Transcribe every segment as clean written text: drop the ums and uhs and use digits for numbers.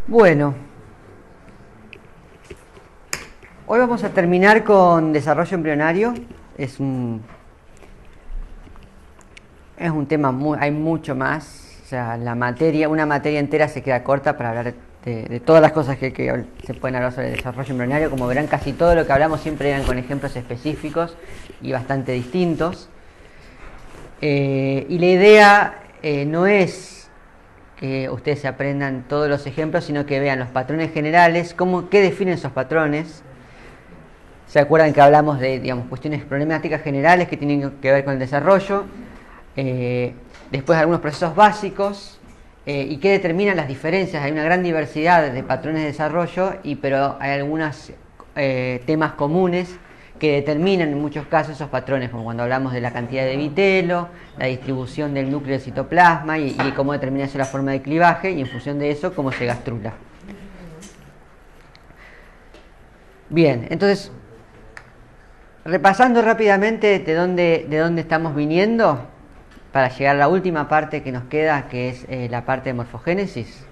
Bueno, hoy vamos a terminar con desarrollo embrionario. Es un tema hay mucho más. O sea, una materia entera se queda corta para hablar de todas las cosas que se pueden hablar sobre el desarrollo embrionario. Como verán, casi todo lo que hablamos siempre eran con ejemplos específicos y bastante distintos. Y la idea no es que ustedes se aprendan todos los ejemplos, sino que vean los patrones generales, qué definen esos patrones. ¿Se acuerdan que hablamos de, cuestiones problemáticas generales que tienen que ver con el desarrollo? Después algunos procesos básicos y qué determinan las diferencias. Hay una gran diversidad de patrones de desarrollo, pero hay algunos temas comunes que determinan en muchos casos esos patrones, como cuando hablamos de la cantidad de vitelo, la distribución del núcleo del citoplasma y cómo determina eso la forma de clivaje, y en función de eso cómo se gastrula. Bien, entonces, repasando rápidamente de dónde estamos viniendo, para llegar a la última parte que nos queda, que es la parte de morfogénesis.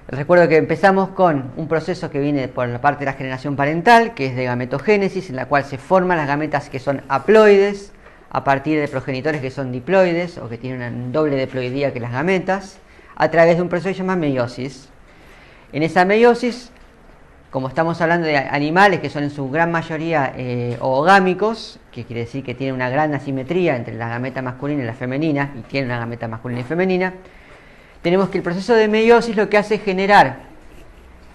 Recuerdo que empezamos con un proceso que viene por la parte de la generación parental, que es de gametogénesis, en la cual se forman las gametas que son haploides a partir de progenitores que son diploides o que tienen una doble diploidía que las gametas, a través de un proceso que se llama meiosis. En esa meiosis, como estamos hablando de animales que son en su gran mayoría oogámicos, que quiere decir que tienen una gran asimetría entre la gameta masculina y la femenina, y tienen una gameta masculina y femenina, tenemos que el proceso de meiosis lo que hace es generar,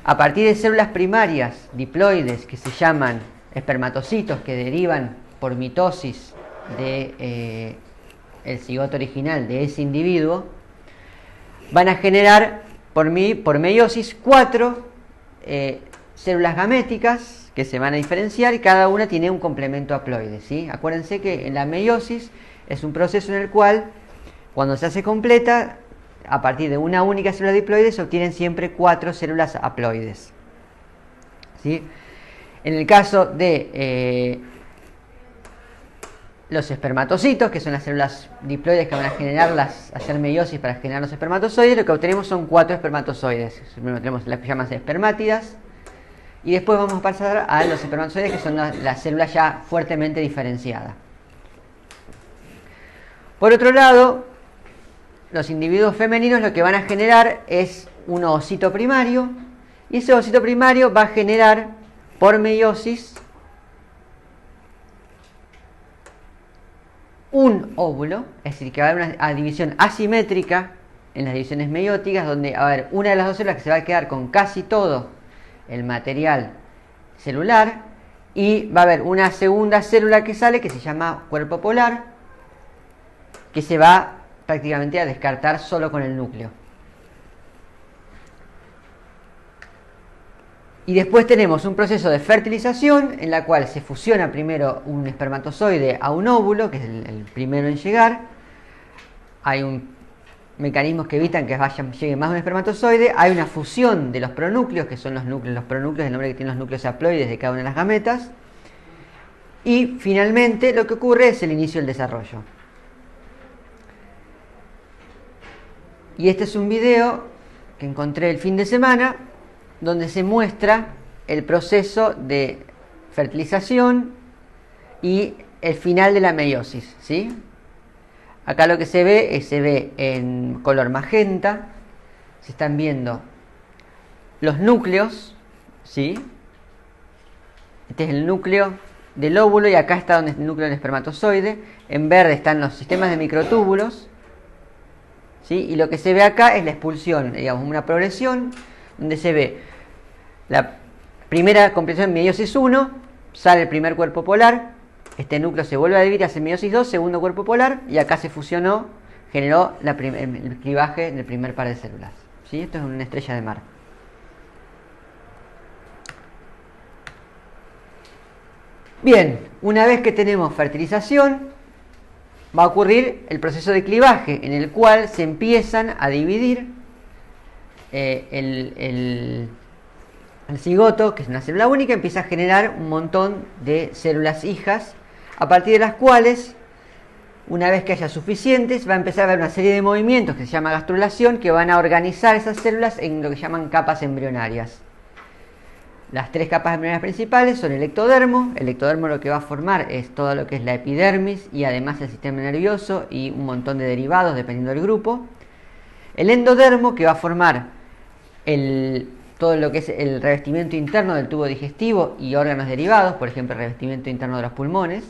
a partir de células primarias diploides que se llaman espermatocitos, que derivan por mitosis de el cigoto original de ese individuo, van a generar por meiosis 4 células gaméticas que se van a diferenciar, y cada una tiene un complemento haploide, ¿sí? Acuérdense que en la meiosis es un proceso en el cual, cuando se hace completa, a partir de una única célula diploide se obtienen siempre 4 células haploides, ¿sí? En el caso de los espermatocitos, que son las células diploides que van a hacer meiosis para generar los espermatozoides, lo que obtenemos son 4 espermatozoides. Primero tenemos las que llaman espermátidas, y después vamos a pasar a los espermatozoides, que son las células ya fuertemente diferenciadas. Por otro lado, los individuos femeninos lo que van a generar es un ovocito primario, y ese ovocito primario va a generar por meiosis un óvulo, es decir, que va a haber una división asimétrica en las divisiones meióticas, donde va a haber una de las dos células que se va a quedar con casi todo el material celular, y va a haber una segunda célula que sale, que se llama cuerpo polar, que se va prácticamente a descartar solo con el núcleo. Y después tenemos un proceso de fertilización en la cual se fusiona primero un espermatozoide a un óvulo, que es el primero en llegar. Hay un mecanismos que evitan que llegue más un espermatozoide. Hay una fusión de los pronúcleos, que son los pronúcleos, el nombre que tienen los núcleos haploides de cada una de las gametas. Y finalmente lo que ocurre es el inicio del desarrollo. Y este es un video que encontré el fin de semana, donde se muestra el proceso de fertilización y el final de la meiosis, ¿sí? Acá lo que se ve en color magenta, se están viendo los núcleos, ¿sí? Este es el núcleo del óvulo, y acá está donde es el núcleo del espermatozoide. En verde están los sistemas de microtúbulos, ¿sí? Y lo que se ve acá es la expulsión, digamos, una progresión donde se ve la primera compleción, meiosis 1, sale el primer cuerpo polar, este núcleo se vuelve a dividir, hace meiosis 2, segundo cuerpo polar, y acá se fusionó, generó el clivaje del primer par de células, ¿sí? Esto es una estrella de mar. Bien, una vez que tenemos fertilización, va a ocurrir el proceso de clivaje, en el cual se empiezan a dividir el cigoto, que es una célula única, empieza a generar un montón de células hijas, a partir de las cuales Una vez que haya suficientes, va a empezar a haber una serie de movimientos que se llama gastrulación, que van a organizar esas células en lo que llaman capas embrionarias. Las tres capas embrionarias principales son el ectodermo. El ectodermo lo que va a formar es todo lo que es la epidermis y además el sistema nervioso y un montón de derivados dependiendo del grupo. El endodermo, que va a formar todo lo que es el revestimiento interno del tubo digestivo y órganos derivados, por ejemplo el revestimiento interno de los pulmones.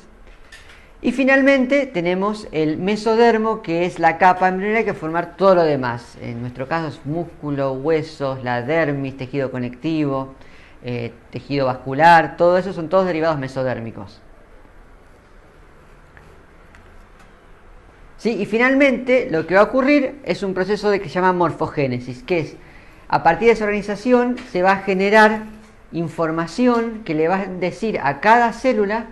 Y finalmente tenemos el mesodermo, que es la capa embrionaria que va a formar todo lo demás. En nuestro caso es músculo, huesos, la dermis, tejido conectivo, tejido vascular, todo eso son todos derivados mesodérmicos. ¿Sí? Y finalmente lo que va a ocurrir es un proceso que se llama morfogénesis, que es a partir de esa organización se va a generar información que le va a decir a cada célula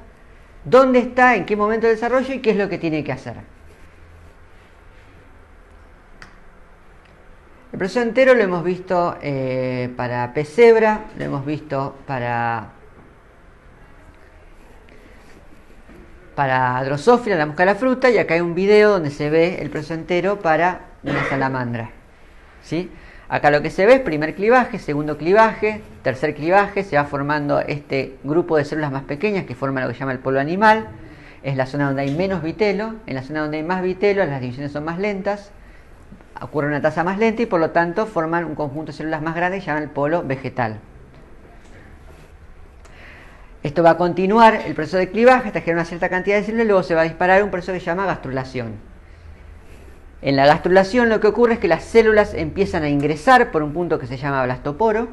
dónde está, en qué momento del desarrollo y qué es lo que tiene que hacer. El proceso entero lo hemos visto para pez cebra, lo hemos visto para Drosophila, la mosca de la fruta, y acá hay un video donde se ve el proceso entero para una salamandra. ¿Sí? Acá lo que se ve es primer clivaje, segundo clivaje, tercer clivaje, se va formando este grupo de células más pequeñas que forman lo que se llama el polo animal. Es la zona donde hay menos vitelo. En la zona donde hay más vitelo las divisiones son más lentas, ocurre una tasa más lenta y por lo tanto forman un conjunto de células más grandes que se llama el polo vegetal. Esto va a continuar el proceso de clivaje hasta generar una cierta cantidad de células y luego se va a disparar un proceso que se llama gastrulación. En la gastrulación lo que ocurre es que las células empiezan a ingresar por un punto que se llama blastoporo,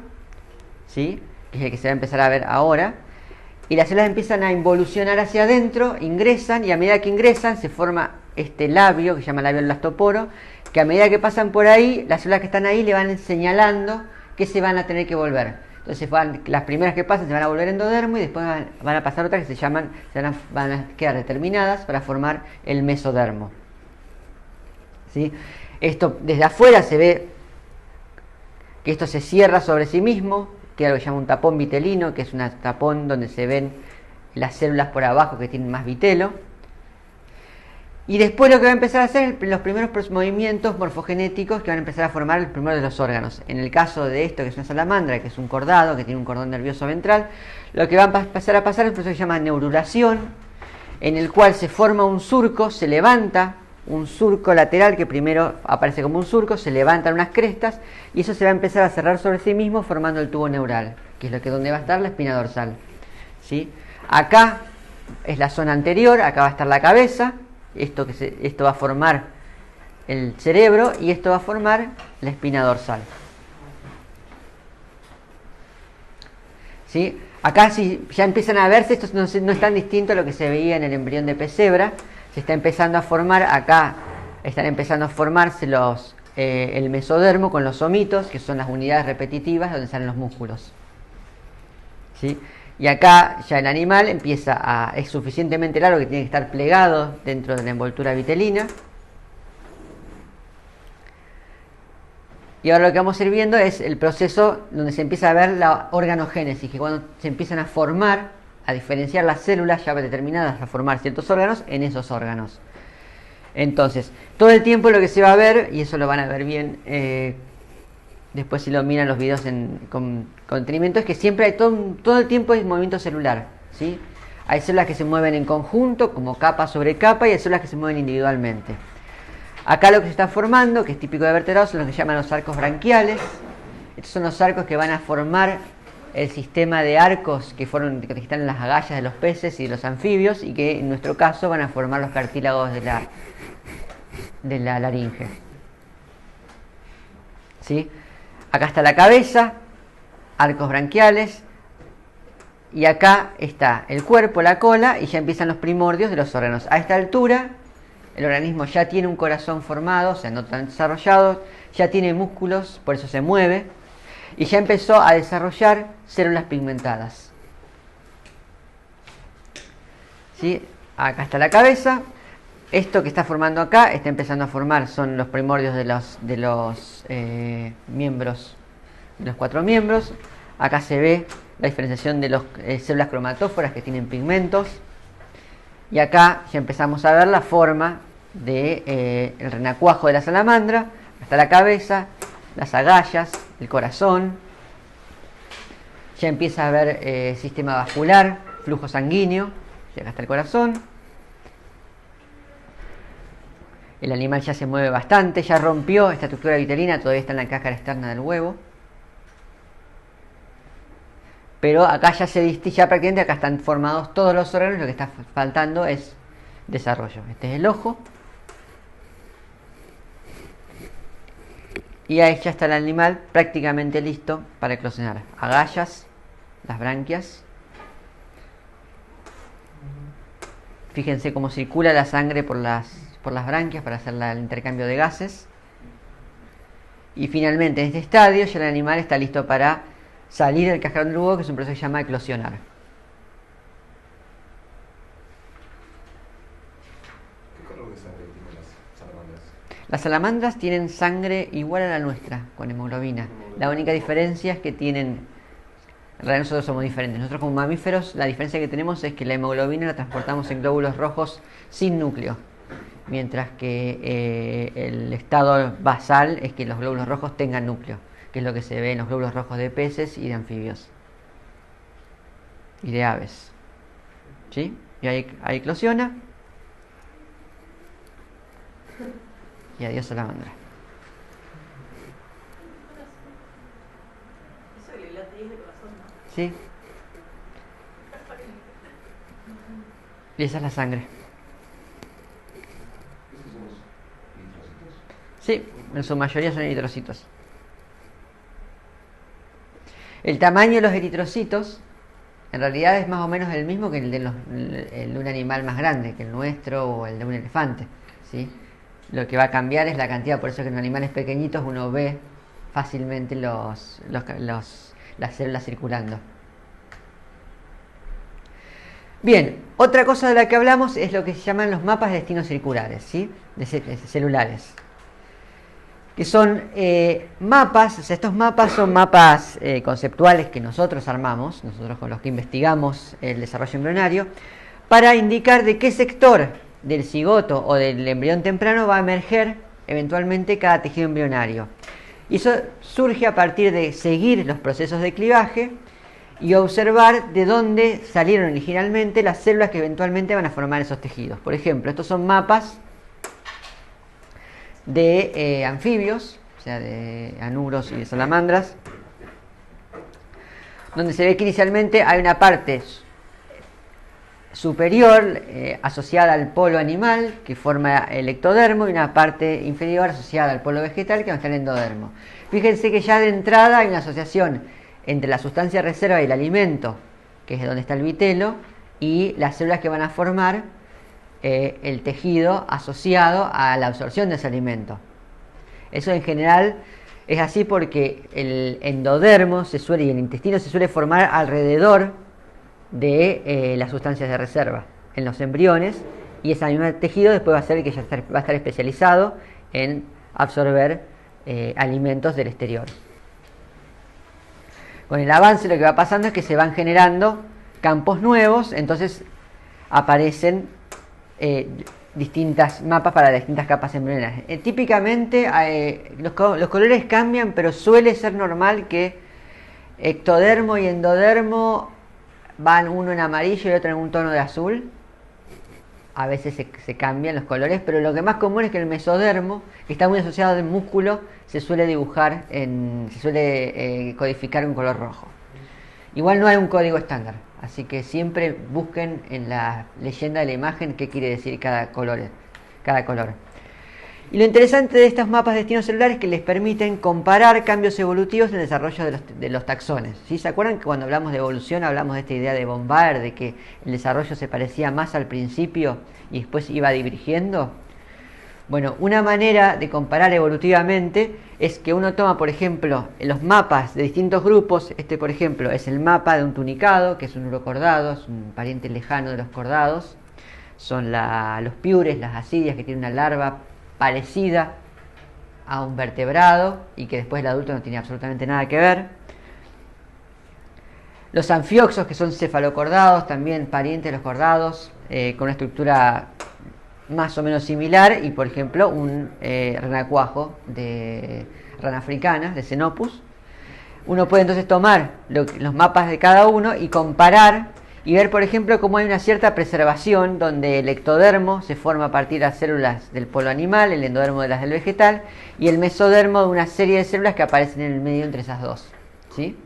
¿sí? Que es el que se va a empezar a ver ahora, y las células empiezan a involucionar hacia adentro, ingresan, y a medida que ingresan se forma este labio que se llama labio del blastoporo, que a medida que pasan por ahí, las células que están ahí le van señalando que se van a tener que volver. Entonces las primeras que pasan se van a volver endodermo y después van a pasar otras que van a quedar determinadas para formar el mesodermo. ¿Sí? Esto desde afuera se ve que esto se cierra sobre sí mismo, que es lo que se llama un tapón vitelino, que es un tapón donde se ven las células por abajo que tienen más vitelo. Y después lo que va a empezar a hacer es los primeros movimientos morfogenéticos que van a empezar a formar el primero de los órganos. En el caso de esto, que es una salamandra, que es un cordado, que tiene un cordón nervioso ventral, lo que va a empezar a pasar es un proceso que se llama neurulación, en el cual se forma un surco, se levanta un surco lateral que primero aparece como un surco, se levantan unas crestas y eso se va a empezar a cerrar sobre sí mismo formando el tubo neural, que es donde va a estar la espina dorsal. ¿Sí? Acá es la zona anterior, acá va a estar la cabeza, esto va a formar el cerebro y esto va a formar la espina dorsal. ¿Sí? Acá si ya empiezan a verse, esto no es tan distinto a lo que se veía en el embrión de pez cebra. Se está empezando a formar, acá están empezando a formarse el mesodermo con los somitos, que son las unidades repetitivas donde salen los músculos. ¿Sí? Y acá ya el animal es suficientemente largo que tiene que estar plegado dentro de la envoltura vitelina. Y ahora lo que vamos a ir viendo es el proceso donde se empieza a ver la organogénesis, que cuando se empiezan a formar, a diferenciar las células ya determinadas a formar ciertos órganos en esos órganos. Entonces, todo el tiempo lo que se va a ver, y eso lo van a ver bien después si lo miran los videos con detenimiento, es que siempre hay todo el tiempo hay movimiento celular, ¿sí? Hay células que se mueven en conjunto, como capa sobre capa, y hay células que se mueven individualmente. Acá lo que se está formando, que es típico de vertebrados, son los que se llaman los arcos branquiales. Estos son los arcos que van a formar el sistema de arcos que están en las agallas de los peces y de los anfibios y que en nuestro caso van a formar los cartílagos de la laringe. ¿Sí? Acá está la cabeza, arcos branquiales, y acá está el cuerpo, la cola, y ya empiezan los primordios de los órganos. A esta altura el organismo ya tiene un corazón formado, o sea, no tan desarrollado, ya tiene músculos, por eso se mueve, y ya empezó a desarrollar células pigmentadas. ¿Sí? Acá está la cabeza. Esto que está formando acá, está empezando a formar, son los primordios de los miembros, de los 4 miembros. Acá se ve la diferenciación de las células cromatóforas que tienen pigmentos. Y acá ya empezamos a ver la forma del el renacuajo de la salamandra, hasta la cabeza, las agallas, el corazón. Ya empieza a haber sistema vascular, flujo sanguíneo, llega hasta el corazón. El animal ya se mueve bastante, ya rompió esta estructura vitelina, todavía está en la cáscara externa del huevo. Pero acá ya ya prácticamente acá están formados todos los órganos, lo que está faltando es desarrollo. Este es el ojo. Y ahí ya está el animal prácticamente listo para eclosionar. Agallas, las branquias. Fíjense cómo circula la sangre por las branquias para hacer el intercambio de gases. Y finalmente en este estadio ya el animal está listo para salir del cascarón del huevo, que es un proceso que se llama eclosionar. ¿Qué color de sangre tienen las salamandras? Las salamandras tienen sangre igual a la nuestra, con hemoglobina. La única diferencia es que tienen... En realidad nosotros somos diferentes. Nosotros como mamíferos, la diferencia que tenemos es que la hemoglobina la transportamos en glóbulos rojos sin núcleo. Mientras que el estado basal es que los glóbulos rojos tengan núcleo, que es lo que se ve en los glóbulos rojos de peces y de anfibios. Y de aves. ¿Sí? Y ahí eclosiona. Y adiós salamandra. Eso le late ahí de corazón, ¿no? ¿Sí? Y esa es la sangre. ¿Esos son los eritrocitos? Sí, en su mayoría son eritrocitos. El tamaño de los eritrocitos en realidad es más o menos el mismo que el de un animal más grande, que el nuestro o el de un elefante, ¿sí? Lo que va a cambiar es la cantidad, por eso que en animales pequeñitos uno ve fácilmente las células circulando. Bien, otra cosa de la que hablamos es lo que se llaman los mapas de destinos circulares, ¿sí? De celulares. Que son mapas, o sea, estos mapas son mapas conceptuales que nosotros armamos, nosotros con los que investigamos el desarrollo embrionario, para indicar de qué sector del cigoto o del embrión temprano va a emerger eventualmente cada tejido embrionario. Y eso surge a partir de seguir los procesos de clivaje y observar de dónde salieron originalmente las células que eventualmente van a formar esos tejidos. Por ejemplo, estos son mapas de anfibios, o sea, de anuros y de salamandras, donde se ve que inicialmente hay una parte superior asociada al polo animal, que forma el ectodermo, y una parte inferior asociada al polo vegetal, que va a estar el endodermo. Fíjense que ya de entrada hay una asociación entre la sustancia reserva y el alimento, que es donde está el vitelo, y las células que van a formar el tejido asociado a la absorción de ese alimento. Eso en general es así porque el endodermo y el intestino se suele formar alrededor de las sustancias de reserva en los embriones, y ese mismo tejido después va a ser el que ya va a estar especializado en absorber alimentos del exterior. Con el avance lo que va pasando es que se van generando campos nuevos, entonces aparecen distintas mapas para distintas capas embrionarias. Típicamente los colores cambian, pero suele ser normal que ectodermo y endodermo van uno en amarillo y otro en un tono de azul. A veces se cambian los colores, pero lo que más común es que el mesodermo, que está muy asociado al músculo, se suele dibujar, se suele codificar un color rojo. Igual no hay un código estándar, así que siempre busquen en la leyenda de la imagen qué quiere decir cada color. Y lo interesante de estos mapas de destinos celulares es que les permiten comparar cambios evolutivos en el desarrollo de los taxones. ¿Sí? ¿Se acuerdan que cuando hablamos de evolución hablamos de esta idea de von Baer, de que el desarrollo se parecía más al principio y después iba divergiendo? Bueno, una manera de comparar evolutivamente es que uno toma, por ejemplo, los mapas de distintos grupos. Este, por ejemplo, es el mapa de un tunicado, que es un urocordado, es un pariente lejano de los cordados. Son los piures, las asidias, que tienen una larva parecida a un vertebrado y que después el adulto no tiene absolutamente nada que ver. Los anfioxos, que son cefalocordados, también parientes de los cordados, con una estructura más o menos similar, y por ejemplo un renacuajo de rana africana, de Xenopus. Uno puede entonces tomar los mapas de cada uno y comparar y ver, por ejemplo, cómo hay una cierta preservación, donde el ectodermo se forma a partir de las células del polo animal, el endodermo de las del vegetal, y el mesodermo de una serie de células que aparecen en el medio entre esas dos, ¿sí?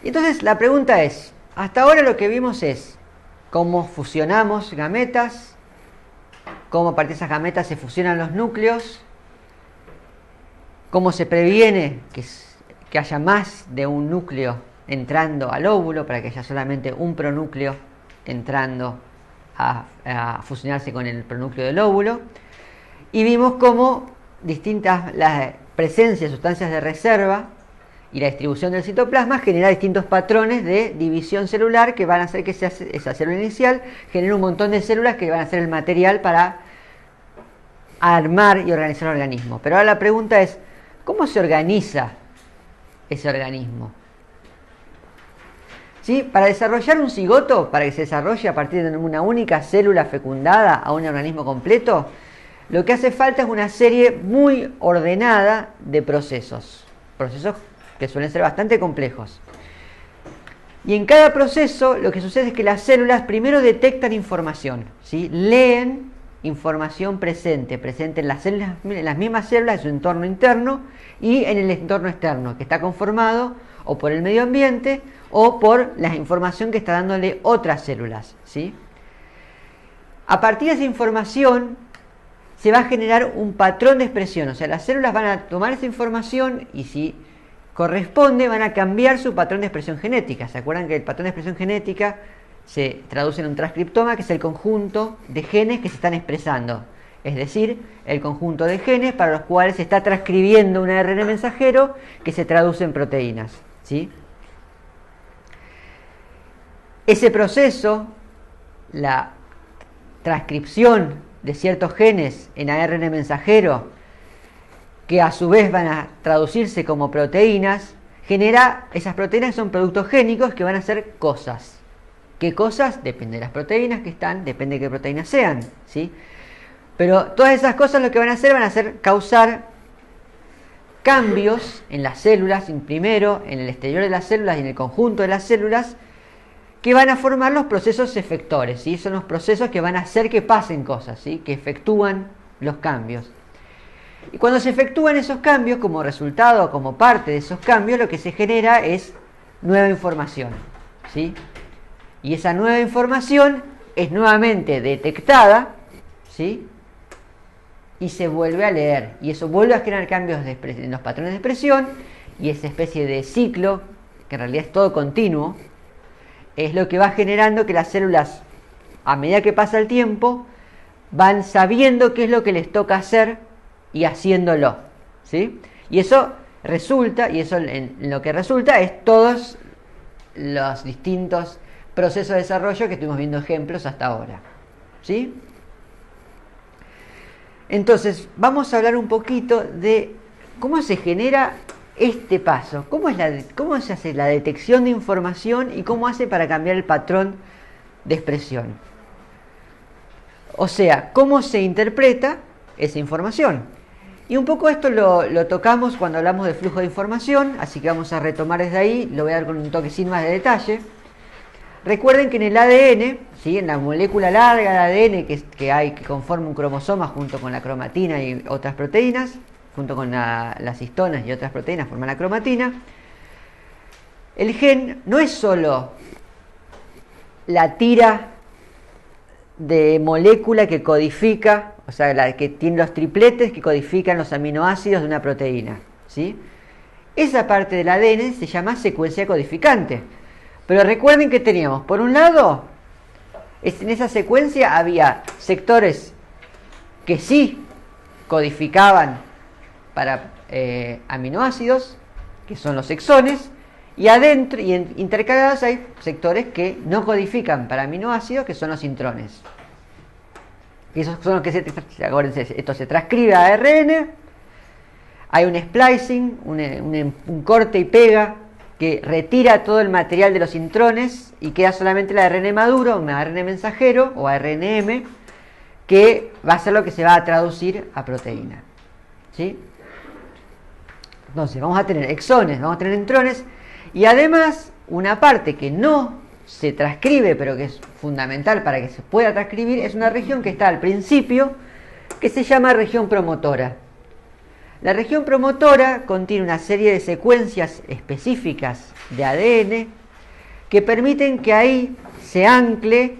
Entonces la pregunta es, hasta ahora lo que vimos es cómo fusionamos gametas, cómo a partir de esas gametas se fusionan los núcleos, cómo se previene que haya más de un núcleo entrando al óvulo para que haya solamente un pronúcleo entrando a fusionarse con el pronúcleo del óvulo. Y vimos cómo la presencia de sustancias de reserva y la distribución del citoplasma genera distintos patrones de división celular que van a hacer que esa célula inicial genere un montón de células que van a ser el material para armar y organizar el organismo. Pero ahora la pregunta es, ¿cómo se organiza ese organismo? ¿Sí? Para desarrollar un cigoto, para que se desarrolle a partir de una única célula fecundada a un organismo completo, lo que hace falta es una serie muy ordenada de procesos que suelen ser bastante complejos. Y en cada proceso lo que sucede es que las células primero detectan información, ¿sí? Leen información presente en las mismas células de su entorno interno y en el entorno externo, que está conformado o por el medio ambiente o por la información que está dándole otras células, ¿sí? A partir de esa información se va a generar un patrón de expresión, o sea, las células van a tomar esa información y si corresponde van a cambiar su patrón de expresión genética. ¿Se acuerdan que el patrón de expresión genética se traduce en un transcriptoma, que es el conjunto de genes que se están expresando? Es decir, el conjunto de genes para los cuales se está transcribiendo un ARN mensajero que se traduce en proteínas, ¿sí? Ese proceso, la transcripción de ciertos genes en ARN mensajero, que a su vez van a traducirse como proteínas, genera esas proteínas que son productos génicos que van a hacer cosas. ¿Qué cosas? Depende de las proteínas que están, depende de qué proteínas sean, ¿sí? Pero todas esas cosas lo que van a hacer causar cambios en las células, primero en el exterior de las células y en el conjunto de las células, que van a formar los procesos efectores, ¿sí? Son los procesos que van a hacer que pasen cosas, ¿sí? Que efectúan los cambios. Y cuando se efectúan esos cambios, como resultado, como parte de esos cambios, lo que se genera es nueva información, ¿sí? Y esa nueva información es nuevamente detectada, ¿sí? Y se vuelve a leer. Y eso vuelve a generar cambios en los patrones de expresión. Y esa especie de ciclo, que en realidad es todo continuo, es lo que va generando que las células, a medida que pasa el tiempo, van sabiendo qué es lo que les toca hacer y haciéndolo, ¿sí? Y eso resulta, en lo que resulta es todos los distintos procesos de desarrollo que estuvimos viendo ejemplos hasta ahora, ¿sí? Entonces, vamos a hablar un poquito de cómo se genera este paso, cómo se hace la detección de información y cómo hace para cambiar el patrón de expresión. O sea, cómo se interpreta esa información. Y un poco esto lo tocamos cuando hablamos de flujo de información, así que vamos a retomar desde ahí, lo voy a dar con un toquecín más de detalle. Recuerden que en el ADN, ¿sí? En la molécula larga de ADN que conforma un cromosoma junto con la cromatina y otras proteínas, junto con las histonas y otras proteínas forman la cromatina, el gen no es solo la tira de molécula que codifica, o sea, la que tiene los tripletes que codifican los aminoácidos de una proteína, ¿sí? Esa parte del ADN se llama secuencia codificante. Pero recuerden que teníamos, por un lado, en esa secuencia había sectores que sí codificaban para aminoácidos, que son los exones, y adentro y intercalados hay sectores que no codifican para aminoácidos, que son los intrones. Y esos son los que esto se transcribe a ARN, hay un splicing, un corte y pega que retira todo el material de los intrones y queda solamente el ARN maduro, un ARN mensajero o ARNM, que va a ser lo que se va a traducir a proteína. ¿Sí? Entonces vamos a tener exones, vamos a tener intrones, y además una parte que no se transcribe, pero que es fundamental para que se pueda transcribir, es una región que está al principio, que se llama región promotora. La región promotora contiene una serie de secuencias específicas de ADN que permiten que ahí se ancle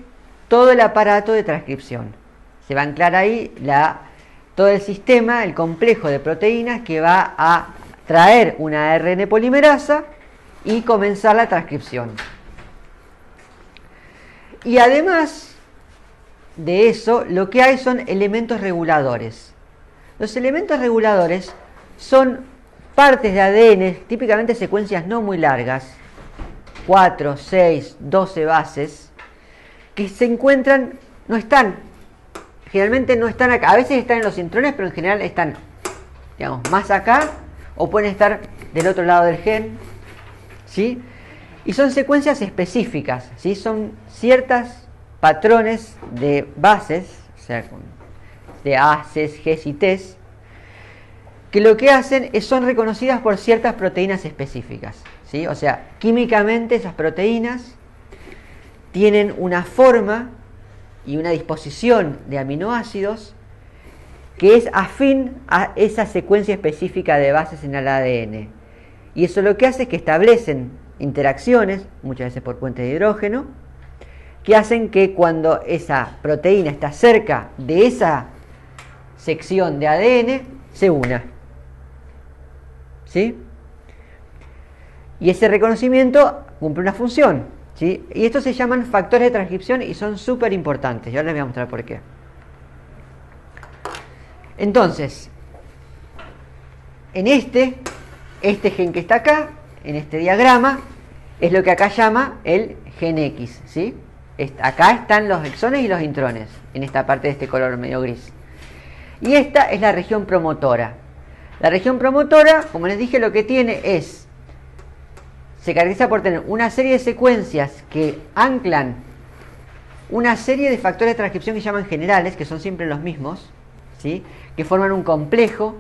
todo el aparato de transcripción. Se va a anclar ahí todo el sistema, el complejo de proteínas que va a traer una ARN polimerasa y comenzar la transcripción. Y además de eso, lo que hay son elementos reguladores. Los elementos reguladores son partes de ADN, típicamente secuencias no muy largas, 4, 6, 12 bases, que se encuentran, generalmente no están acá. A veces están en los intrones, pero en general están, digamos, más acá, o pueden estar del otro lado del gen, ¿sí? Y son secuencias específicas, ¿sí? Son ciertos patrones de bases, o sea, de A, C, G y T, que lo que hacen son reconocidas por ciertas proteínas específicas, ¿sí? O sea, químicamente esas proteínas tienen una forma y una disposición de aminoácidos que es afín a esa secuencia específica de bases en el ADN. Y eso lo que hace es que establecen interacciones, muchas veces por puentes de hidrógeno, que hacen que cuando esa proteína está cerca de esa sección de ADN, se una. ¿Sí? Y ese reconocimiento cumple una función, ¿sí? Y estos se llaman factores de transcripción y son súper importantes. Yo les voy a mostrar por qué. Entonces, en este gen que está acá, en este diagrama, es lo que acá llama el gen X, ¿sí? Acá están los exones y los intrones, en esta parte de este color medio gris. Y esta es la región promotora. La región promotora, como les dije, lo que tiene se caracteriza por tener una serie de secuencias que anclan una serie de factores de transcripción que llaman generales, que son siempre los mismos, ¿sí? Que forman un complejo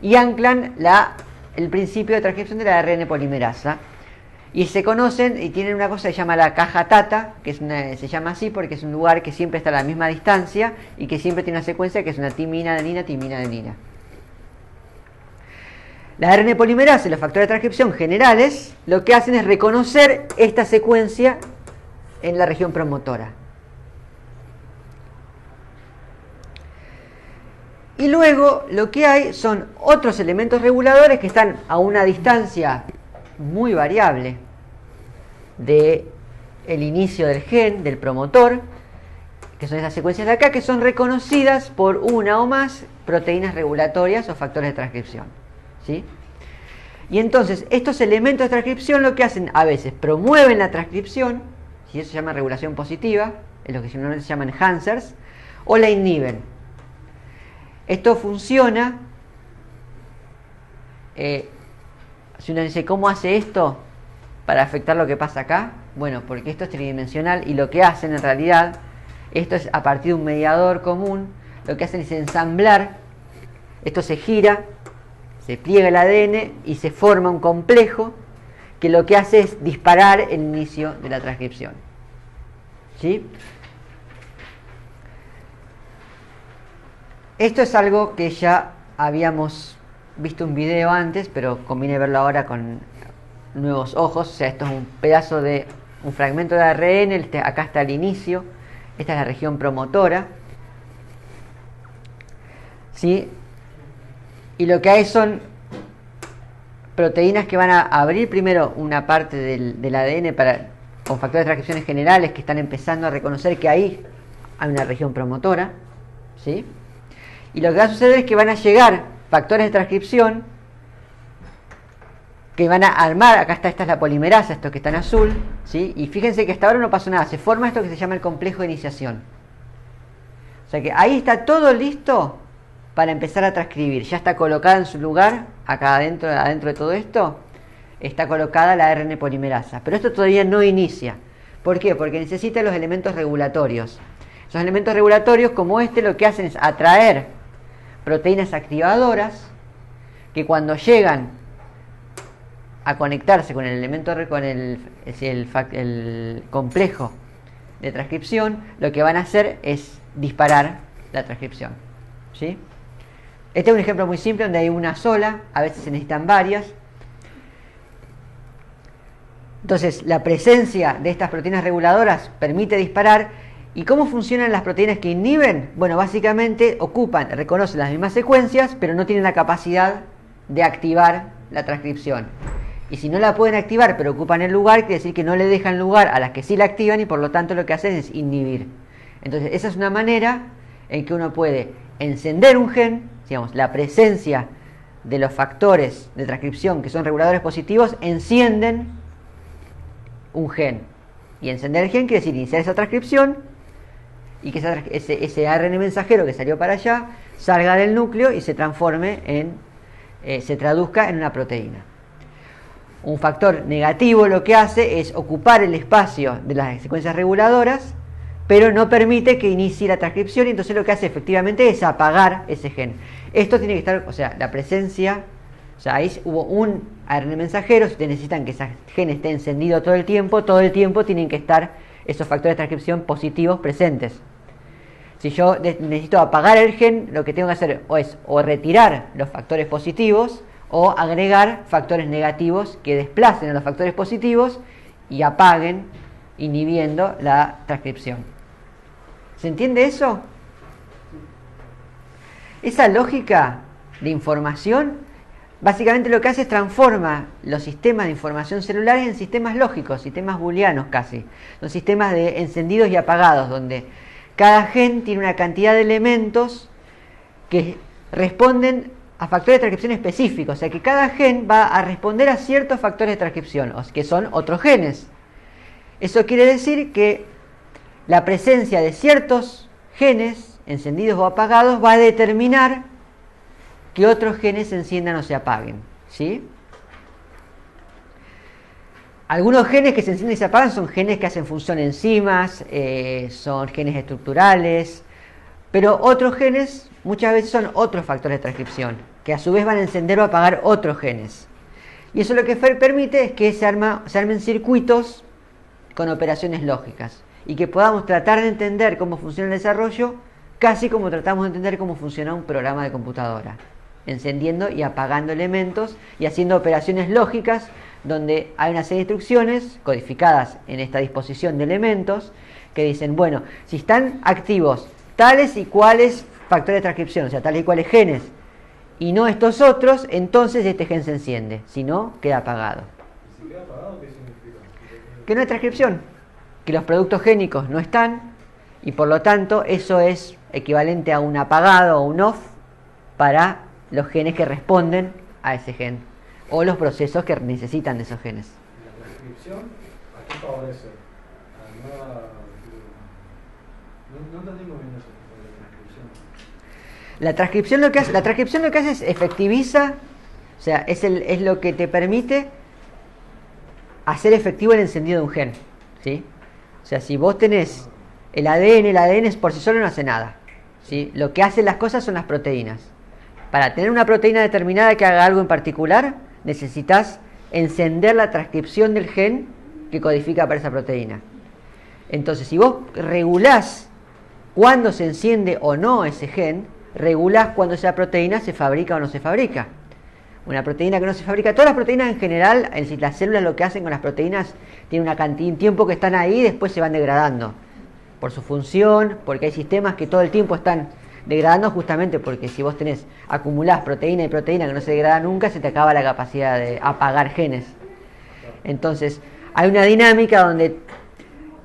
y anclan el principio de transcripción de la ARN polimerasa. Y se conocen y tienen una cosa que se llama la caja Tata, que se llama así porque es un lugar que siempre está a la misma distancia y que siempre tiene una secuencia que es una timina, adenina, timina, adenina. La ARN polimerasa y los factores de transcripción generales lo que hacen es reconocer esta secuencia en la región promotora. Y luego lo que hay son otros elementos reguladores que están a una distancia muy variable del inicio del gen, del promotor, que son esas secuencias de acá, que son reconocidas por una o más proteínas regulatorias o factores de transcripción, ¿sí? Y entonces estos elementos de transcripción lo que hacen a veces promueven la transcripción, y eso se llama regulación positiva, es lo que normalmente se llaman enhancers, o la inhiben. Esto funciona, si uno dice, ¿cómo hace esto para afectar lo que pasa acá? Bueno, porque esto es tridimensional y lo que hacen en realidad, esto es a partir de un mediador común, lo que hacen es ensamblar, esto se gira, se pliega el ADN y se forma un complejo que lo que hace es disparar el inicio de la transcripción. ¿Sí? Esto es algo que ya habíamos visto un video antes, pero conviene verlo ahora con nuevos ojos. O sea, esto es un pedazo de un fragmento de ARN, acá está el inicio, esta es la región promotora, ¿sí? Y lo que hay son proteínas que van a abrir primero una parte del ADN con factores de transcripciones generales que están empezando a reconocer que ahí hay una región promotora, ¿sí? Y lo que va a suceder es que van a llegar factores de transcripción que van a armar, esta es la polimerasa, esto que está en azul, ¿sí? Y fíjense que hasta ahora no pasó nada, se forma esto que se llama el complejo de iniciación. O sea que ahí está todo listo para empezar a transcribir, ya está colocada en su lugar, acá adentro de todo esto, está colocada la ARN polimerasa. Pero esto todavía no inicia. ¿Por qué? Porque necesita los elementos regulatorios. Esos elementos regulatorios, como este, lo que hacen es atraer proteínas activadoras que cuando llegan a conectarse con el elemento, con el complejo de transcripción, lo que van a hacer es disparar la transcripción. ¿Sí? Este es un ejemplo muy simple donde hay una sola, a veces se necesitan varias. Entonces, la presencia de estas proteínas reguladoras permite disparar. ¿Y cómo funcionan las proteínas que inhiben? Bueno, básicamente reconocen las mismas secuencias, pero no tienen la capacidad de activar la transcripción. Y si no la pueden activar, pero ocupan el lugar, quiere decir que no le dejan lugar a las que sí la activan y por lo tanto lo que hacen es inhibir. Entonces, esa es una manera en que uno puede encender un gen, digamos, la presencia de los factores de transcripción que son reguladores positivos, encienden un gen. Y encender el gen quiere decir iniciar esa transcripción y que ese ARN mensajero que salió para allá salga del núcleo y se transforme se traduzca en una proteína. Un factor negativo lo que hace es ocupar el espacio de las secuencias reguladoras, pero no permite que inicie la transcripción, y entonces lo que hace efectivamente es apagar ese gen. Esto tiene que estar, o sea, la presencia, o sea, ahí hubo un ARN mensajero. Si ustedes necesitan que ese gen esté encendido todo el tiempo tienen que estar esos factores de transcripción positivos presentes. Si yo necesito apagar el gen, lo que tengo que hacer es o retirar los factores positivos o agregar factores negativos que desplacen a los factores positivos y apaguen, inhibiendo la transcripción. ¿Se entiende eso? Esa lógica de información básicamente lo que hace es transforma los sistemas de información celulares en sistemas lógicos, sistemas booleanos casi. Son sistemas de encendidos y apagados, donde cada gen tiene una cantidad de elementos que responden a factores de transcripción específicos. O sea que cada gen va a responder a ciertos factores de transcripción, que son otros genes. Eso quiere decir que la presencia de ciertos genes, encendidos o apagados, va a determinar que otros genes se enciendan o se apaguen. ¿Sí? Algunos genes que se encienden y se apagan son genes que hacen función en enzimas, son genes estructurales, pero otros genes muchas veces son otros factores de transcripción, que a su vez van a encender o apagar otros genes. Y eso lo que permite es que se armen circuitos con operaciones lógicas y que podamos tratar de entender cómo funciona el desarrollo casi como tratamos de entender cómo funciona un programa de computadora, encendiendo y apagando elementos y haciendo operaciones lógicas donde hay una serie de instrucciones codificadas en esta disposición de elementos que dicen, bueno, si están activos tales y cuales factores de transcripción, o sea, tales y cuales genes, y no estos otros, entonces este gen se enciende, si no, queda apagado. ¿Y si queda apagado, qué significa? Que no hay transcripción, que los productos génicos no están, y por lo tanto eso es equivalente a un apagado o un off para los genes que responden a ese gen, o los procesos que necesitan de esos genes. ¿La transcripción a qué favorece? No entendimos bien eso, la transcripción. La transcripción lo que hace es efectiviza, o sea, es lo que te permite hacer efectivo el encendido de un gen, ¿sí? O sea, si vos tenés el ADN por sí solo no hace nada, ¿sí? Lo que hacen las cosas son las proteínas. Para tener una proteína determinada que haga algo en particular, necesitas encender la transcripción del gen que codifica para esa proteína. Entonces, si vos regulás cuándo se enciende o no ese gen, regulás cuándo esa proteína se fabrica o no se fabrica. Una proteína que no se fabrica, todas las proteínas en general, las células lo que hacen con las proteínas, tienen una cantidad, un tiempo que están ahí y después se van degradando. Por su función, porque hay sistemas que todo el tiempo están degradando, justamente porque si vos acumulás proteína y proteína que no se degrada nunca, se te acaba la capacidad de apagar genes. Entonces, hay una dinámica donde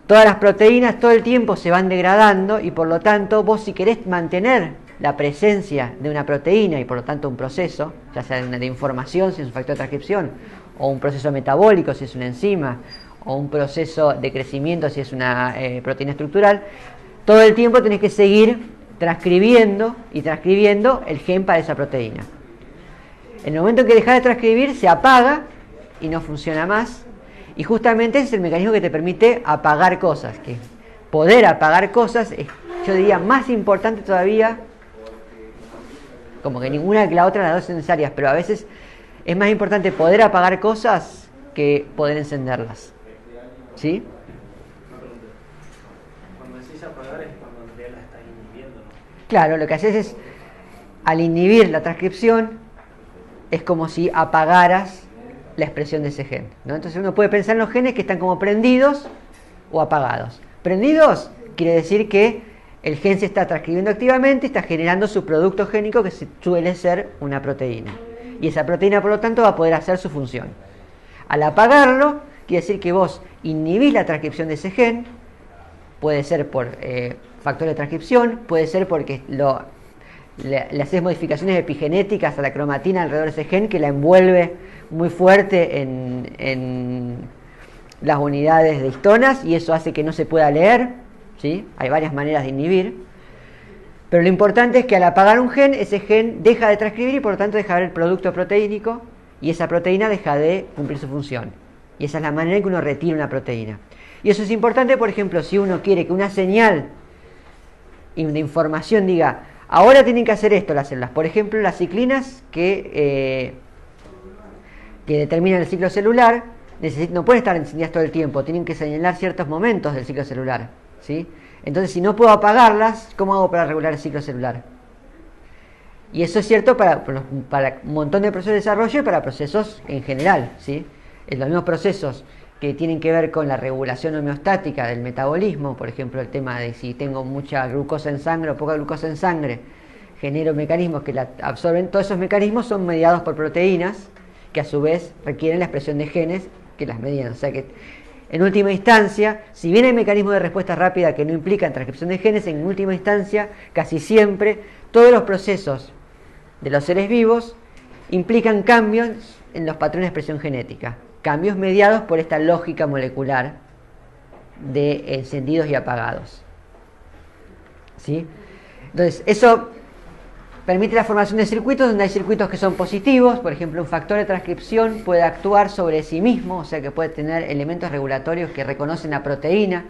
todas las proteínas todo el tiempo se van degradando y por lo tanto vos, si querés mantener la presencia de una proteína y por lo tanto un proceso, ya sea de información si es un factor de transcripción, o un proceso metabólico si es una enzima, o un proceso de crecimiento si es una proteína estructural, todo el tiempo tenés que seguir transcribiendo el gen para esa proteína. En el momento en que dejas de transcribir, se apaga y no funciona más. Y justamente ese es el mecanismo que te permite apagar cosas. Que poder apagar cosas es, yo diría, más importante todavía, como que ninguna que la otra, las dos son necesarias, pero a veces es más importante poder apagar cosas que poder encenderlas. ¿Sí? Cuando decís apagar es cuando en realidad la estás inhibiendo, ¿no? Claro, lo que haces es, al inhibir la transcripción, es como si apagaras la expresión de ese gen, ¿no? Entonces uno puede pensar en los genes que están como prendidos o apagados. Prendidos quiere decir que el gen se está transcribiendo activamente, está generando su producto génico que suele ser una proteína. Y esa proteína, por lo tanto, va a poder hacer su función. Al apagarlo, quiere decir que vos inhibís la transcripción de ese gen, puede ser por factor de transcripción, puede ser porque le haces modificaciones epigenéticas a la cromatina alrededor de ese gen que la envuelve muy fuerte en las unidades de histonas y eso hace que no se pueda leer, ¿sí? Hay varias maneras de inhibir, pero lo importante es que al apagar un gen, ese gen deja de transcribir y por lo tanto deja de haber el producto proteínico y esa proteína deja de cumplir su función. Y esa es la manera en que uno retira una proteína. Y eso es importante, por ejemplo, si uno quiere que una señal de información diga, ahora tienen que hacer esto las células. Por ejemplo, las ciclinas que determinan el ciclo celular no pueden estar encendidas todo el tiempo, tienen que señalar ciertos momentos del ciclo celular, ¿sí? Entonces, si no puedo apagarlas, ¿cómo hago para regular el ciclo celular? Y eso es cierto para un montón de procesos de desarrollo y para procesos en general, ¿sí? Los mismos procesos que tienen que ver con la regulación homeostática del metabolismo, por ejemplo, el tema de si tengo mucha glucosa en sangre o poca glucosa en sangre, genero mecanismos que la absorben. Todos esos mecanismos son mediados por proteínas que a su vez requieren la expresión de genes que las median. O sea que, en última instancia, si bien hay mecanismos de respuesta rápida que no implican transcripción de genes, en última instancia, casi siempre, todos los procesos de los seres vivos implican cambios en los patrones de expresión genética. Cambios mediados por esta lógica molecular de encendidos y apagados. ¿Sí? Entonces, eso permite la formación de circuitos donde hay circuitos que son positivos. Por ejemplo, un factor de transcripción puede actuar sobre sí mismo, o sea que puede tener elementos regulatorios que reconocen la proteína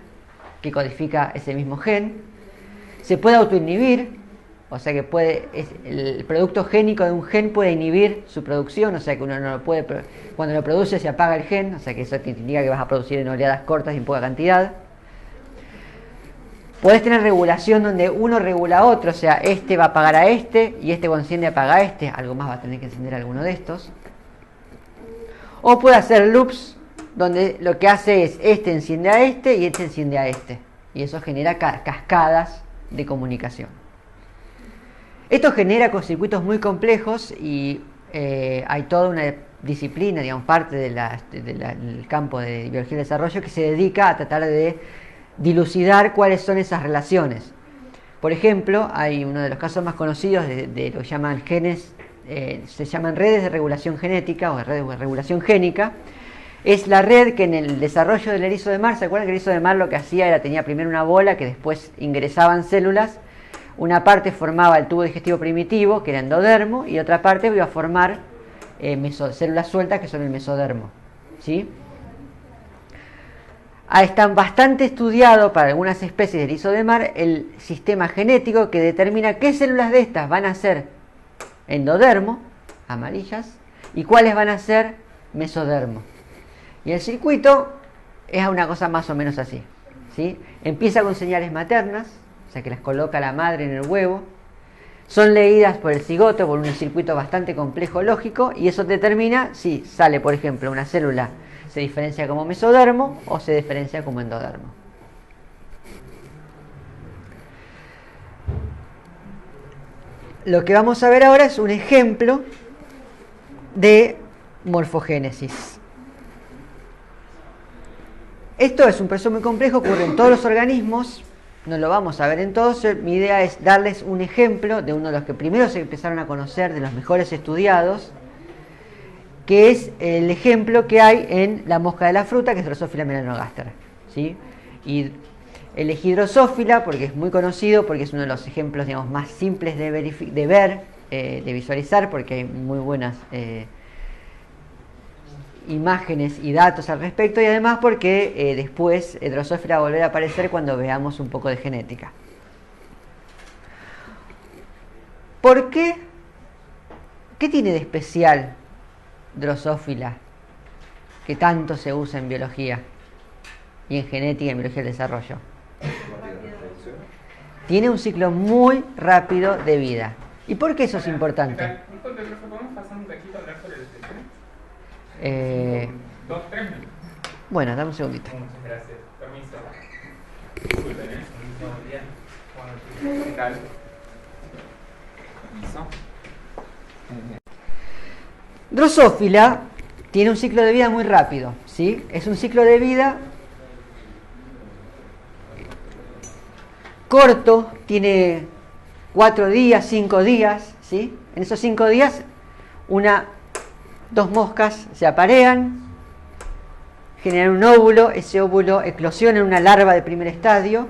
que codifica ese mismo gen. Se puede autoinhibir, o sea que el producto génico de un gen puede inhibir su producción, o sea que uno no lo puede, cuando lo produce se apaga el gen, o sea que eso te indica que vas a producir en oleadas cortas y en poca cantidad. Podés tener regulación donde uno regula a otro, o sea, este va a apagar a este y este cuando enciende apaga a este, algo más va a tener que encender alguno de estos. O puede hacer loops donde lo que hace es este enciende a este y este enciende a este, y eso genera cascadas de comunicación. Esto genera circuitos muy complejos y hay toda una disciplina, digamos, parte del campo de biología del desarrollo que se dedica a tratar de dilucidar cuáles son esas relaciones. Por ejemplo, hay uno de los casos más conocidos de lo que llaman genes, se llaman redes de regulación genética o redes de regulación génica. Es la red que en el desarrollo del erizo de mar, ¿se acuerdan que el erizo de mar lo que hacía era tenía primero una bola que después ingresaban células? Una parte formaba el tubo digestivo primitivo, que era endodermo, y otra parte iba a formar células sueltas, que son el mesodermo, ¿sí? Está bastante estudiado para algunas especies de erizo de mar el sistema genético que determina qué células de estas van a ser endodermo, amarillas, y cuáles van a ser mesodermo. Y el circuito es una cosa más o menos así, ¿sí? Empieza con señales maternas, o sea que las coloca la madre en el huevo, son leídas por el cigoto por un circuito bastante complejo lógico, y eso determina si sale, por ejemplo, una célula se diferencia como mesodermo o se diferencia como endodermo. Lo que vamos a ver ahora es un ejemplo de morfogénesis. Esto es un proceso muy complejo, ocurre en todos los organismos, no lo vamos a ver en todos. Mi idea es darles un ejemplo de uno de los que primero se empezaron a conocer, de los mejores estudiados, que es el ejemplo que hay en la mosca de la fruta, que es Drosophila melanogaster, ¿sí? Y elegí Drosophila porque es muy conocido, porque es uno de los ejemplos, digamos, más simples de ver, de visualizar, porque hay muy buenas imágenes y datos al respecto, y además porque después Drosophila va a volver a aparecer cuando veamos un poco de genética. ¿Por qué? ¿Qué tiene de especial Drosophila que tanto se usa en biología y en genética y en biología del desarrollo? Tiene un ciclo muy rápido de vida. ¿Y por qué eso es importante? ¿Podemos pasar un taquito a hablar sobre el tema? 2, 3 minutos. Bueno, dame un segundito. Muchas gracias. Permiso. Disculpen, Buenos días. ¿Qué tal? Permiso. Drosophila tiene un ciclo de vida muy rápido, ¿sí? Es un ciclo de vida corto, tiene 4 días, 5 días, ¿sí? En esos 5 días, 2 moscas se aparean, generan un óvulo, ese óvulo eclosiona en una larva de primer estadio.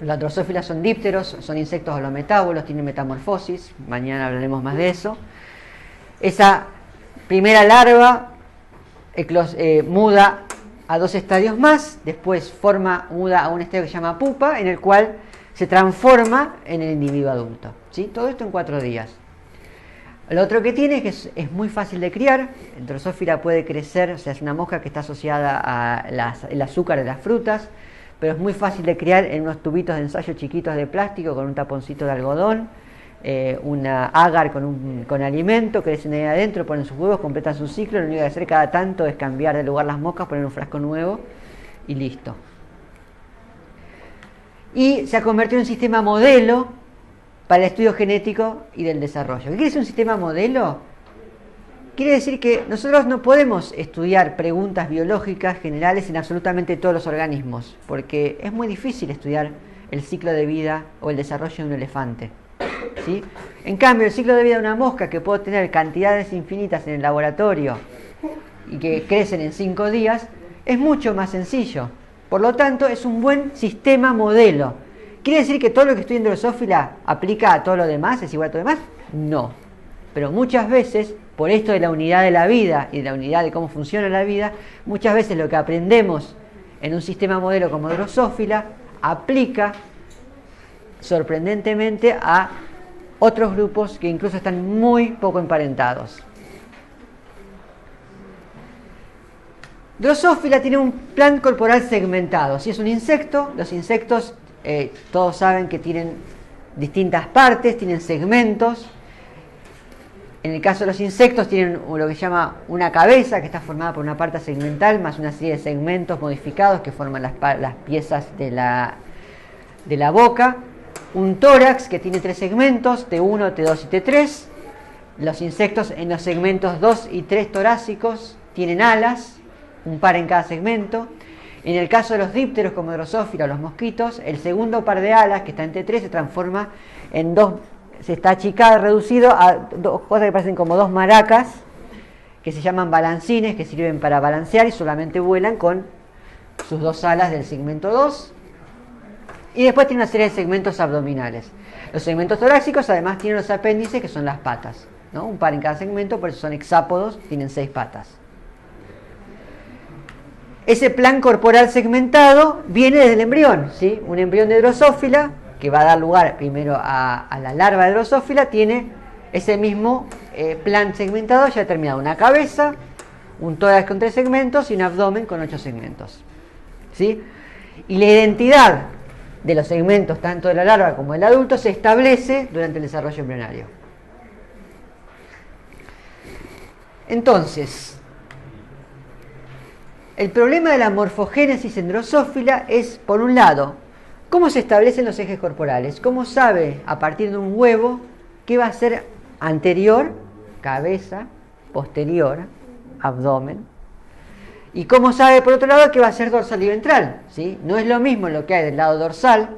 Las drosófilas son dípteros, son insectos holometábolos, tienen metamorfosis, mañana hablaremos más de eso. Esa primera larva muda a 2 estadios más, después muda a un estadio que se llama pupa, en el cual se transforma en el individuo adulto, ¿sí? Todo esto en 4 días. Lo otro que tiene es que es muy fácil de criar. El Drosophila puede crecer, o sea, es una mosca que está asociada al azúcar de las frutas, pero es muy fácil de criar en unos tubitos de ensayo chiquitos de plástico con un taponcito de algodón, una agar con alimento, crecen ahí adentro, ponen sus huevos, completan su ciclo. Lo único que hacer cada tanto es cambiar de lugar las moscas, poner un frasco nuevo y listo. Y se ha convertido en un sistema modelo para el estudio genético y del desarrollo. ¿Qué quiere decir un sistema modelo? Quiere decir que nosotros no podemos estudiar preguntas biológicas generales en absolutamente todos los organismos, porque es muy difícil estudiar el ciclo de vida o el desarrollo de un elefante, ¿sí? En cambio, el ciclo de vida de una mosca, que puede tener cantidades infinitas en el laboratorio y que crecen en 5 días, es mucho más sencillo. Por lo tanto, es un buen sistema modelo. ¿Quiere decir que todo lo que estudia en Drosophila aplica a todo lo demás, es igual a todo lo demás? No. Pero muchas veces, por esto de la unidad de la vida y de la unidad de cómo funciona la vida, muchas veces lo que aprendemos en un sistema modelo como Drosophila aplica sorprendentemente a otros grupos que incluso están muy poco emparentados. Drosophila tiene un plan corporal segmentado. Si es un insecto, los insectos todos saben que tienen distintas partes, tienen segmentos. En el caso de los insectos tienen lo que se llama una cabeza, que está formada por una parte segmental más una serie de segmentos modificados que forman las piezas de la boca. Un tórax que tiene 3 segmentos, T1, T2 y T3. Los insectos en los segmentos 2 y 3 torácicos tienen alas, un par en cada segmento. En el caso de los dípteros como Drosophila o los mosquitos, el segundo par de alas, que está en T3, se transforma en se está achicado, reducido a 2 cosas que parecen como 2 maracas, que se llaman balancines, que sirven para balancear y solamente vuelan con sus 2 alas del segmento 2. Y después tiene una serie de segmentos abdominales. Los segmentos torácicos además tienen los apéndices, que son las patas, ¿no? Un par en cada segmento, por eso son hexápodos, tienen 6 patas. Ese plan corporal segmentado viene desde el embrión, ¿sí? Un embrión de Drosophila, que va a dar lugar primero a la larva de Drosophila, tiene ese mismo plan segmentado ya determinado. Una cabeza, un tórax con 3 segmentos y un abdomen con 8 segmentos, ¿sí? Y la identidad de los segmentos, tanto de la larva como del adulto, se establece durante el desarrollo embrionario. Entonces, el problema de la morfogénesis en Drosophila es, por un lado, cómo se establecen los ejes corporales. Cómo sabe, a partir de un huevo, qué va a ser anterior, cabeza, posterior, abdomen. Y cómo sabe, por otro lado, qué va a ser dorsal y ventral, ¿sí? No es lo mismo lo que hay del lado dorsal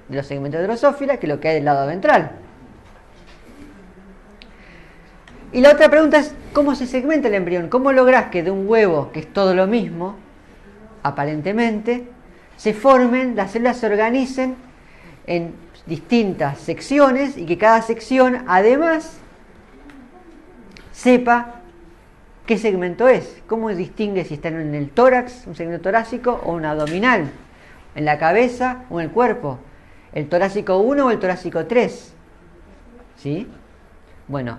de los segmentos de Drosophila que lo que hay del lado ventral. Y la otra pregunta es, ¿cómo se segmenta el embrión? ¿Cómo lográs que de un huevo, que es todo lo mismo, aparentemente, las células se organicen en distintas secciones y que cada sección, además, sepa qué segmento es. ¿Cómo distingue si está en el tórax, un segmento torácico o un abdominal? ¿En la cabeza o en el cuerpo? ¿El torácico 1 o el torácico 3? ¿Sí? Bueno,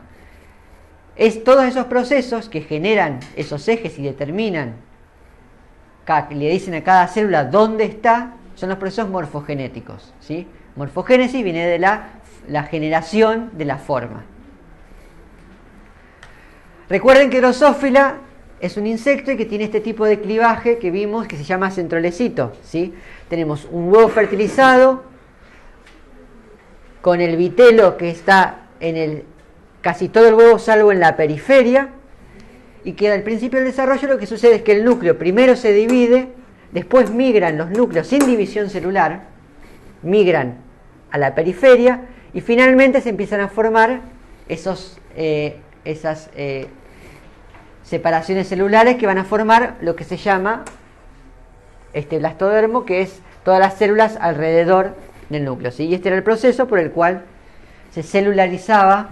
es todos esos procesos que generan esos ejes y determinan, le dicen a cada célula dónde está, son los procesos morfogenéticos, ¿sí? Morfogénesis viene de la generación de la forma. Recuerden que Drosophila es un insecto y que tiene este tipo de clivaje que vimos que se llama centrolecito, ¿sí? Tenemos un huevo fertilizado con el vitelo que está en casi todo el huevo salvo en la periferia, y que al principio del desarrollo lo que sucede es que el núcleo primero se divide, después migran los núcleos sin división celular, migran a la periferia y finalmente se empiezan a formar esas separaciones celulares que van a formar lo que se llama este blastodermo, que es todas las células alrededor del núcleo, ¿sí? Y este era el proceso por el cual se celularizaba.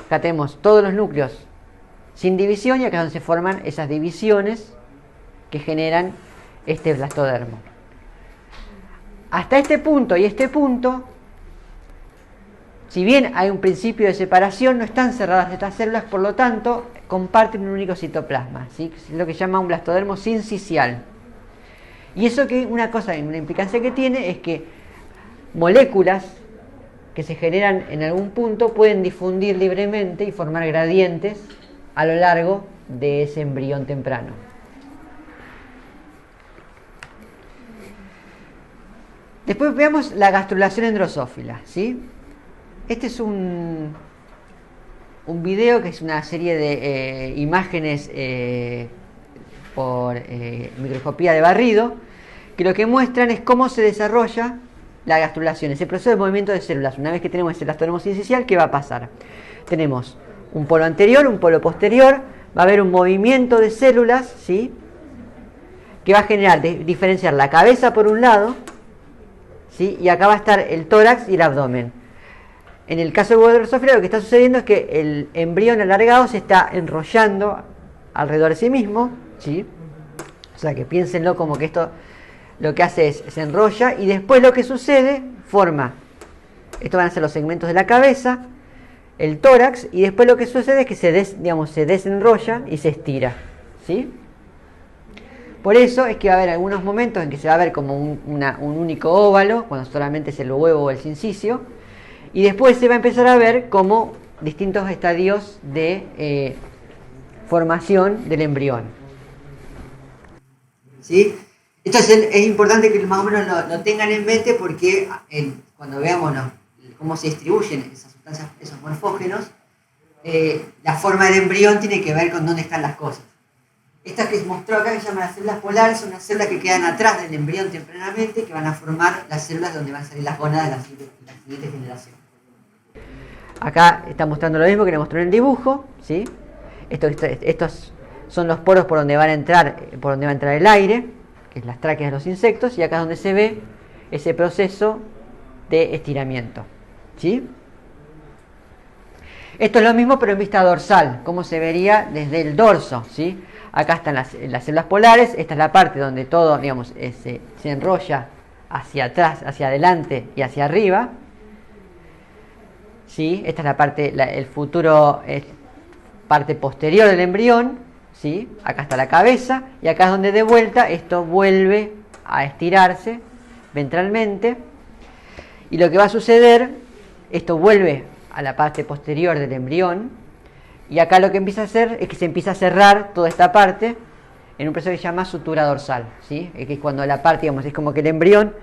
Acá tenemos todos los núcleos sin división y acá es donde se forman esas divisiones que generan este blastodermo. Hasta este punto y este punto, si bien hay un principio de separación, no están cerradas estas células, por lo tanto comparten un único citoplasma, ¿sí? Es lo que se llama un blastodermo sincicial. Y eso, que una implicancia que tiene es que moléculas que se generan en algún punto pueden difundir libremente y formar gradientes a lo largo de ese embrión temprano. Después veamos la gastrulación en Drosophila, ¿sí? Este es un video que es una serie de imágenes por microscopía de barrido, que lo que muestran es cómo se desarrolla la gastrulación, ese proceso de movimiento de células. Una vez que tenemos ese blastodermo sincicial, ¿qué va a pasar? Tenemos un polo anterior, un polo posterior, va a haber un movimiento de células, ¿sí? Que va a generar, diferenciar la cabeza por un lado, ¿sí? Y acá va a estar el tórax y el abdomen. En el caso de Drosophila lo que está sucediendo es que el embrión alargado se está enrollando alrededor de sí mismo, ¿sí? O sea que piénsenlo como que esto lo que hace es se enrolla y después lo que sucede forma, estos van a ser los segmentos de la cabeza, el tórax, y después lo que sucede es que se desenrolla y se estira, ¿sí? Por eso es que va a haber algunos momentos en que se va a ver como un único óvalo, cuando solamente es el huevo o el sincicio, y después se va a empezar a ver como distintos estadios de formación del embrión. ¿Sí? Esto es importante que más o menos lo tengan en mente, porque cuando veamos cómo se distribuyen esas sustancias, esos morfógenos, la forma del embrión tiene que ver con dónde están las cosas. Estas que se mostró acá, que se llaman las células polares, son las células que quedan atrás del embrión tempranamente, que van a formar las células donde van a salir las gonadas de la siguiente generación. Acá está mostrando lo mismo que le mostró en el dibujo, ¿sí? Estos son los poros por donde va a entrar el aire, que es las tráqueas de los insectos, y acá es donde se ve ese proceso de estiramiento, ¿sí? Esto es lo mismo pero en vista dorsal, como se vería desde el dorso, ¿sí? Acá están las células polares, esta es la parte donde todo, digamos, se enrolla hacia atrás, hacia adelante y hacia arriba, ¿sí? Esta es la parte, el futuro, parte posterior del embrión, ¿sí? Acá está la cabeza y acá es donde de vuelta esto vuelve a estirarse ventralmente, y lo que va a suceder, esto vuelve a la parte posterior del embrión, y acá lo que empieza a hacer es que se empieza a cerrar toda esta parte en un proceso que se llama sutura dorsal, ¿sí? Que es cuando la parte, digamos, es como que el embrión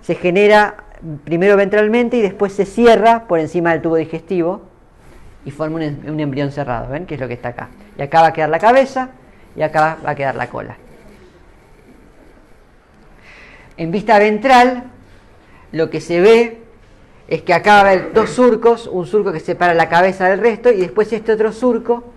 se genera primero ventralmente y después se cierra por encima del tubo digestivo y forma un embrión cerrado, ¿ven? Que es lo que está acá. Y acá va a quedar la cabeza y acá va a quedar la cola. En vista ventral, lo que se ve es que acá va a haber dos surcos, un surco que separa la cabeza del resto y después este otro surco,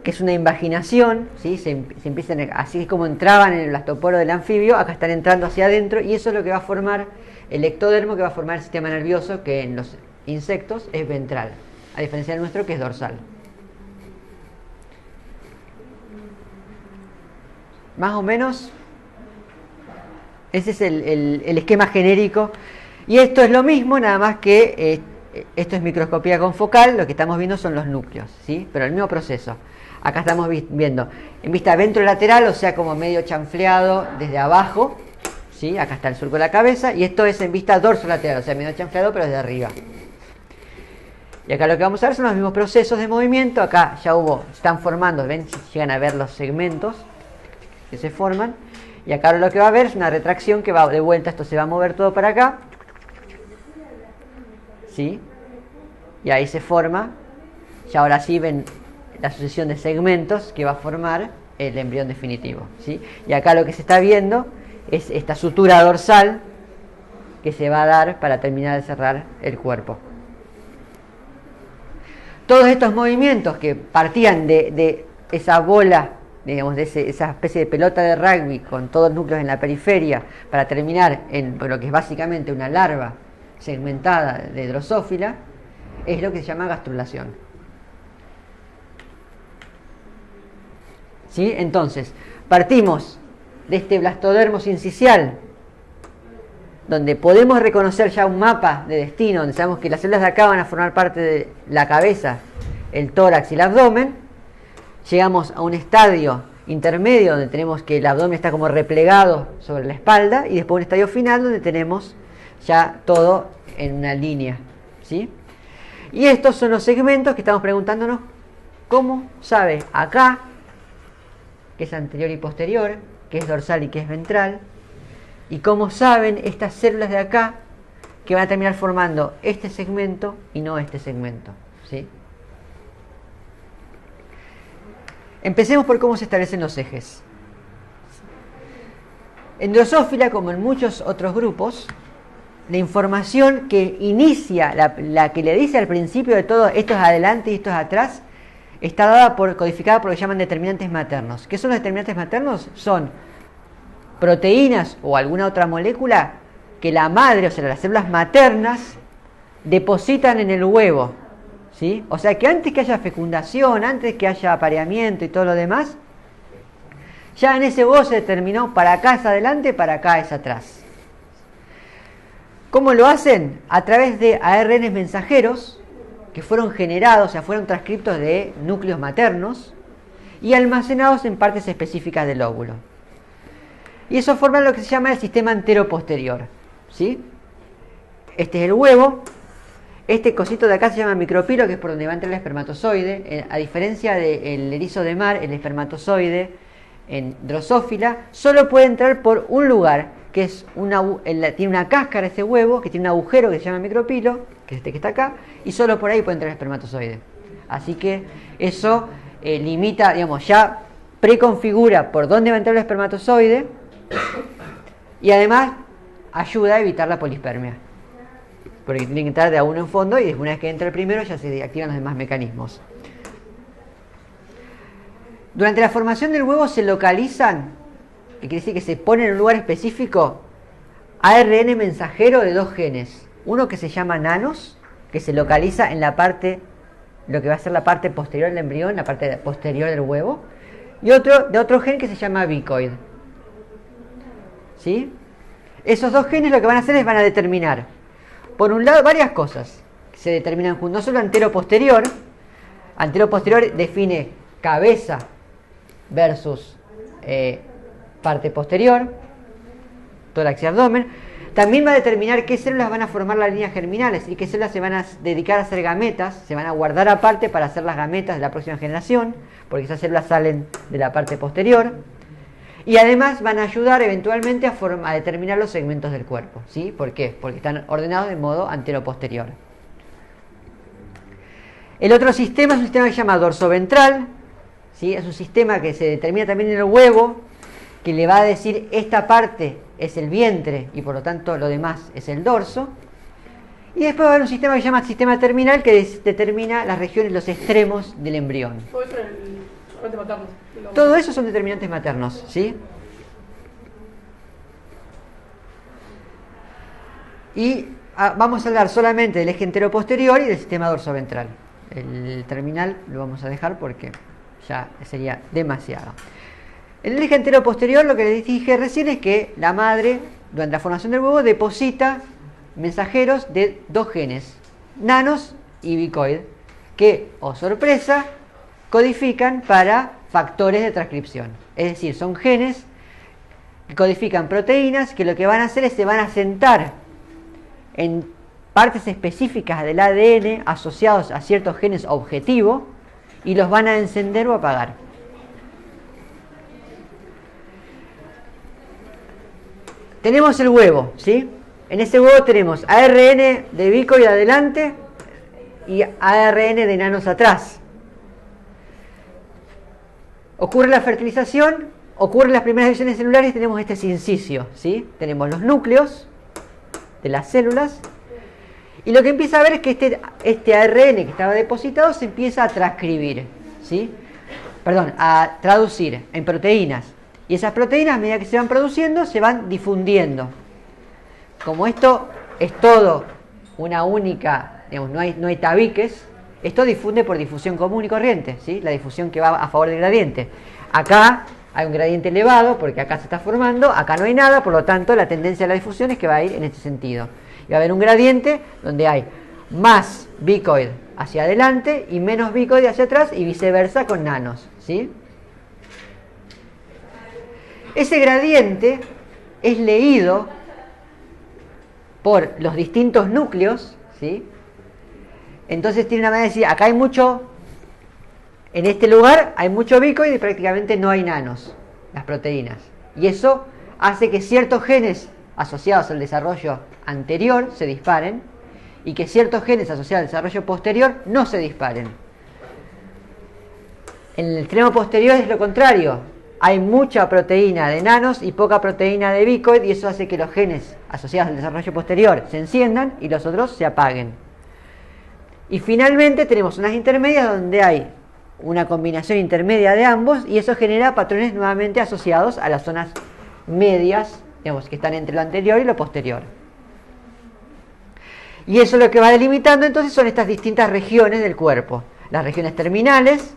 que es una invaginación, ¿sí? Se empiezan, así es como entraban en el blastoporo del anfibio, acá están entrando hacia adentro, y eso es lo que va a formar el ectodermo, que va a formar el sistema nervioso, que en los insectos es ventral, a diferencia del nuestro, que es dorsal. Más o menos, ese es el esquema genérico. Y esto es lo mismo, nada más que esto es microscopía confocal, lo que estamos viendo son los núcleos, ¿sí? Pero el mismo proceso. Acá estamos viendo en vista ventrolateral, o sea, como medio chanfleado desde abajo, ¿sí? Acá está el surco de la cabeza, y esto es en vista dorsolateral, o sea, medio chanfleado pero desde arriba. Y acá lo que vamos a ver son los mismos procesos de movimiento. Acá ya están formando, ven, llegan a ver los segmentos que se forman. Y acá lo que va a haber es una retracción que va de vuelta, esto se va a mover todo para acá, ¿sí? Y ahí se forma, y ahora sí ven la sucesión de segmentos que va a formar el embrión definitivo, ¿sí? Y acá lo que se está viendo es esta sutura dorsal que se va a dar para terminar de cerrar el cuerpo. Todos estos movimientos que partían de esa bola, digamos, de esa especie de pelota de rugby con todos los núcleos en la periferia, para terminar en lo que es básicamente una larva segmentada de drosófila, es lo que se llama gastrulación. ¿Sí? Entonces, partimos de este blastodermo sincicial, donde podemos reconocer ya un mapa de destino, donde sabemos que las células de acá van a formar parte de la cabeza, el tórax y el abdomen. Llegamos a un estadio intermedio donde tenemos que el abdomen está como replegado sobre la espalda, y después un estadio final donde tenemos ya todo en una línea, ¿sí? Y estos son los segmentos que estamos preguntándonos cómo sabe acá, que es anterior y posterior, que es dorsal y que es ventral, y cómo saben estas células de acá que van a terminar formando este segmento y no este segmento, ¿sí? Empecemos por cómo se establecen los ejes. En Drosophila, como en muchos otros grupos, la información que inicia, la que le dice al principio de todo, esto es adelante y esto es atrás, está dada codificada por lo que llaman determinantes maternos. ¿Qué son los determinantes maternos? Son proteínas o alguna otra molécula que la madre, o sea, las células maternas, depositan en el huevo, ¿sí? O sea que antes que haya fecundación, antes que haya apareamiento y todo lo demás, ya en ese huevo se determinó para acá es adelante, para acá es atrás. ¿Cómo lo hacen? A través de ARN mensajeros que fueron generados, o sea, fueron transcriptos de núcleos maternos y almacenados en partes específicas del óvulo. Y eso forma lo que se llama el sistema antero-posterior, ¿sí? Este es el huevo. Este cosito de acá se llama micropilo, que es por donde va a entrar el espermatozoide. A diferencia del erizo de mar, el espermatozoide en Drosophila solo puede entrar por un lugar, que es tiene una cáscara ese huevo, que tiene un agujero que se llama micropilo, que es este que está acá, y solo por ahí puede entrar el espermatozoide. Así que eso limita, digamos, ya preconfigura por dónde va a entrar el espermatozoide, y además ayuda a evitar la polispermia, porque tiene que entrar de a uno en fondo, y una vez que entra el primero ya se activan los demás mecanismos. Durante la formación del huevo se localizan, que quiere decir que se pone en un lugar específico, ARN mensajero de dos genes. Uno que se llama nanos, que se localiza en la parte, lo que va a ser la parte posterior del embrión, la parte posterior del huevo, y otro de otro gen que se llama bicoid, ¿sí? Esos dos genes lo que van a hacer es van a determinar, por un lado, varias cosas que se determinan juntos. No solo antero-posterior. Antero-posterior define cabeza versus parte posterior, tórax y abdomen. También va a determinar qué células van a formar las líneas germinales y qué células se van a dedicar a hacer gametas, se van a guardar aparte para hacer las gametas de la próxima generación, porque esas células salen de la parte posterior. Y además van a ayudar eventualmente a determinar los segmentos del cuerpo, ¿sí? ¿Por qué? Porque están ordenados de modo antero-posterior. El otro sistema es un sistema que se llama dorsoventral, ¿sí? Es un sistema que se determina también en el huevo, que le va a decir esta parte es el vientre y por lo tanto lo demás es el dorso. Y después va a haber un sistema que se llama sistema terminal, que determina las regiones, los extremos del embrión. Todo eso es solamente materno. Todo eso son determinantes maternos, ¿sí? Y vamos a hablar solamente del eje entero-posterior y del sistema dorsoventral. El terminal lo vamos a dejar porque ya sería demasiado. En el eje entero posterior, lo que les dije recién es que la madre, durante la formación del huevo, deposita mensajeros de dos genes, nanos y bicoid, que, oh sorpresa, codifican para factores de transcripción. Es decir, son genes que codifican proteínas que lo que van a hacer es se van a sentar en partes específicas del ADN asociados a ciertos genes objetivo y los van a encender o apagar. Tenemos el huevo, ¿sí? En ese huevo tenemos ARN de bicoid adelante y ARN de nanos atrás. Ocurre la fertilización, ocurren las primeras divisiones celulares y tenemos este sincicio, ¿sí? Tenemos los núcleos de las células y lo que empieza a ver es que este ARN que estaba depositado se empieza a transcribir, ¿sí? Perdón, a traducir en proteínas. Y esas proteínas, a medida que se van produciendo, se van difundiendo. Como esto es todo una única, digamos, no hay tabiques, esto difunde por difusión común y corriente, ¿sí? La difusión que va a favor del gradiente. Acá hay un gradiente elevado porque acá se está formando, acá no hay nada, por lo tanto la tendencia de la difusión es que va a ir en este sentido. Y va a haber un gradiente donde hay más bicoid hacia adelante y menos bicoid hacia atrás y viceversa con nanos, ¿sí? Ese gradiente es leído por los distintos núcleos, ¿sí? Entonces tiene una manera de decir, acá hay mucho, en este lugar hay mucho bicoid y prácticamente no hay nanos, las proteínas. Y eso hace que ciertos genes asociados al desarrollo anterior se disparen y que ciertos genes asociados al desarrollo posterior no se disparen. En el extremo posterior es lo contrario. Hay mucha proteína de nanos y poca proteína de bicoid y eso hace que los genes asociados al desarrollo posterior se enciendan y los otros se apaguen. Y finalmente tenemos unas intermedias donde hay una combinación intermedia de ambos y eso genera patrones nuevamente asociados a las zonas medias, digamos, que están entre lo anterior y lo posterior. Y eso lo que va delimitando entonces son estas distintas regiones del cuerpo. Las regiones terminales,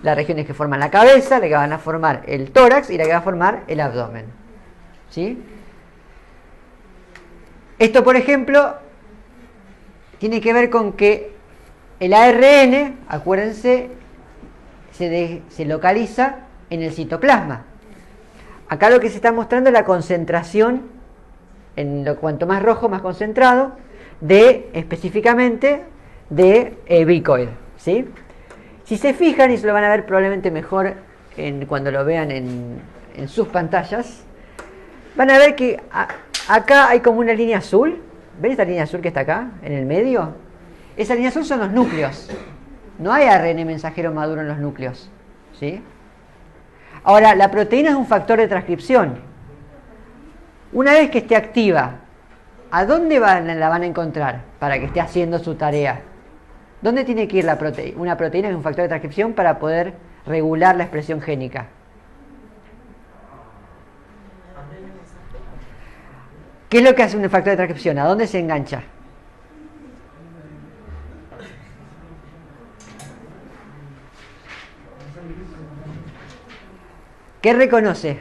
las regiones que forman la cabeza, la que van a formar el tórax y la que va a formar el abdomen, ¿sí? Esto, por ejemplo, tiene que ver con que el ARN, acuérdense, se localiza en el citoplasma. Acá lo que se está mostrando es la concentración, cuanto más rojo, más concentrado, específicamente de bicoid, ¿sí? Si se fijan, y se lo van a ver probablemente mejor cuando lo vean en sus pantallas, van a ver que acá hay como una línea azul. ¿Ven esta línea azul que está acá, en el medio? Esa línea azul son los núcleos. No hay ARN mensajero maduro en los núcleos, ¿sí? Ahora, la proteína es un factor de transcripción. Una vez que esté activa, ¿a dónde la van a encontrar para que esté haciendo su tarea? ¿Dónde tiene que ir la proteína? Una proteína es un factor de transcripción para poder regular la expresión génica. ¿Qué es lo que hace un factor de transcripción? ¿A dónde se engancha? ¿Qué reconoce?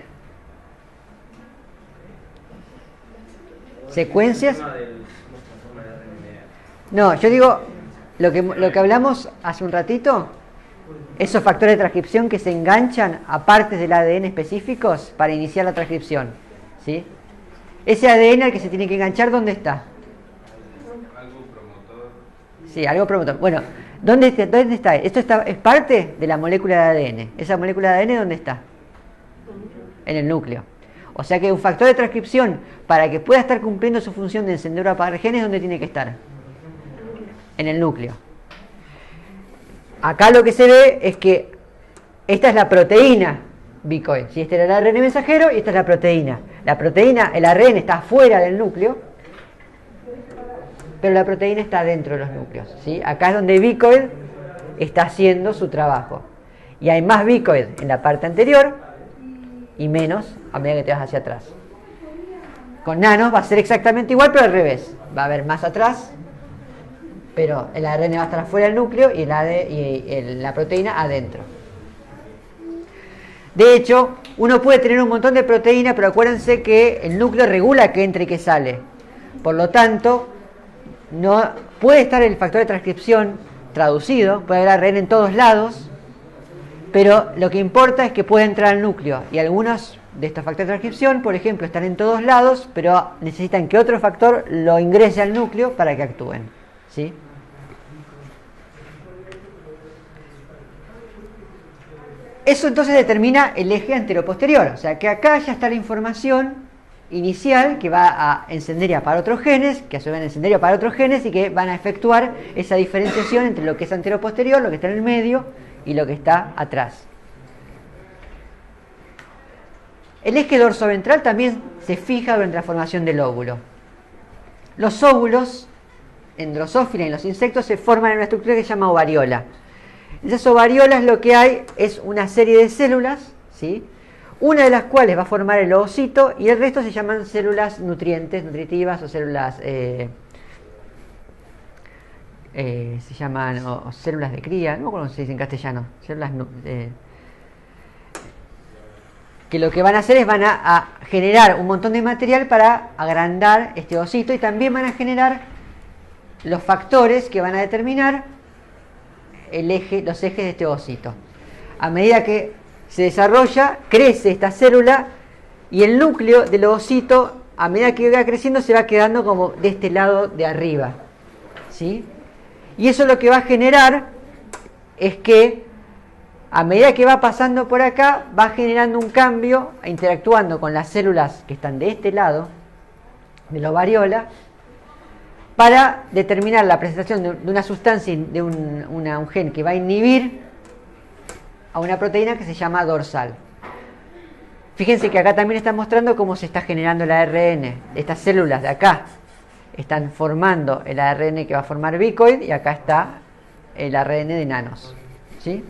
¿Secuencias? No, yo digo, lo que hablamos hace un ratito, esos factores de transcripción que se enganchan a partes del ADN específicos para iniciar la transcripción, ¿sí? Ese ADN al que se tiene que enganchar, ¿dónde está? Algo promotor. Sí, algo promotor. Bueno, ¿dónde está? Esto es parte de la molécula de ADN. ¿Esa molécula de ADN dónde está? En el núcleo. O sea que un factor de transcripción, para que pueda estar cumpliendo su función de encender o apagar genes, ¿dónde tiene que estar? En el núcleo. Acá lo que se ve es que esta es la proteína bicoid. ¿Sí? Este era el ARN mensajero y esta es la proteína. La proteína, el ARN está fuera del núcleo, pero la proteína está dentro de los núcleos, ¿sí? Acá es donde bicoid está haciendo su trabajo. Y hay más bicoid en la parte anterior y menos a medida que te vas hacia atrás. Con nanos va a ser exactamente igual, pero al revés. Va a haber más atrás, pero el ARN va a estar afuera del núcleo y la proteína adentro. De hecho, uno puede tener un montón de proteína, pero acuérdense que el núcleo regula qué entra y qué sale. Por lo tanto, no puede estar el factor de transcripción traducido, puede haber ARN en todos lados, pero lo que importa es que puede entrar al núcleo. Y algunos de estos factores de transcripción, por ejemplo, están en todos lados, pero necesitan que otro factor lo ingrese al núcleo para que actúen, ¿sí? Eso entonces determina el eje anteroposterior, o sea que acá ya está la información inicial que va a encender y apagar otros genes, que a su vez van a encender y apagar otros genes y que van a efectuar esa diferenciación entre lo que es anteroposterior, lo que está en el medio y lo que está atrás. El eje dorsoventral también se fija durante la formación del óvulo. Los óvulos en Drosophila y en los insectos se forman en una estructura que se llama ovariola. En esas ovariolas lo que hay es una serie de células, ¿sí? Una de las cuales va a formar el ovocito y el resto se llaman células nutrientes, nutritivas o células se llaman o células de cría, no me acuerdo cómo se dice en castellano, células que lo que van a hacer es van a generar un montón de material para agrandar este ovocito y también van a generar los factores que van a determinar los ejes de este ovocito. A medida que se desarrolla, crece esta célula y el núcleo del ovocito, a medida que va creciendo, se va quedando como de este lado de arriba, ¿sí? Y eso lo que va a generar es que a medida que va pasando por acá, va generando un cambio, interactuando con las células que están de este lado de la ovariola, para determinar la presentación de una sustancia, de un gen que va a inhibir a una proteína que se llama dorsal. Fíjense que acá también está mostrando cómo se está generando el ARN. Estas células de acá están formando el ARN que va a formar bicoid y acá está el ARN de nanos, ¿sí?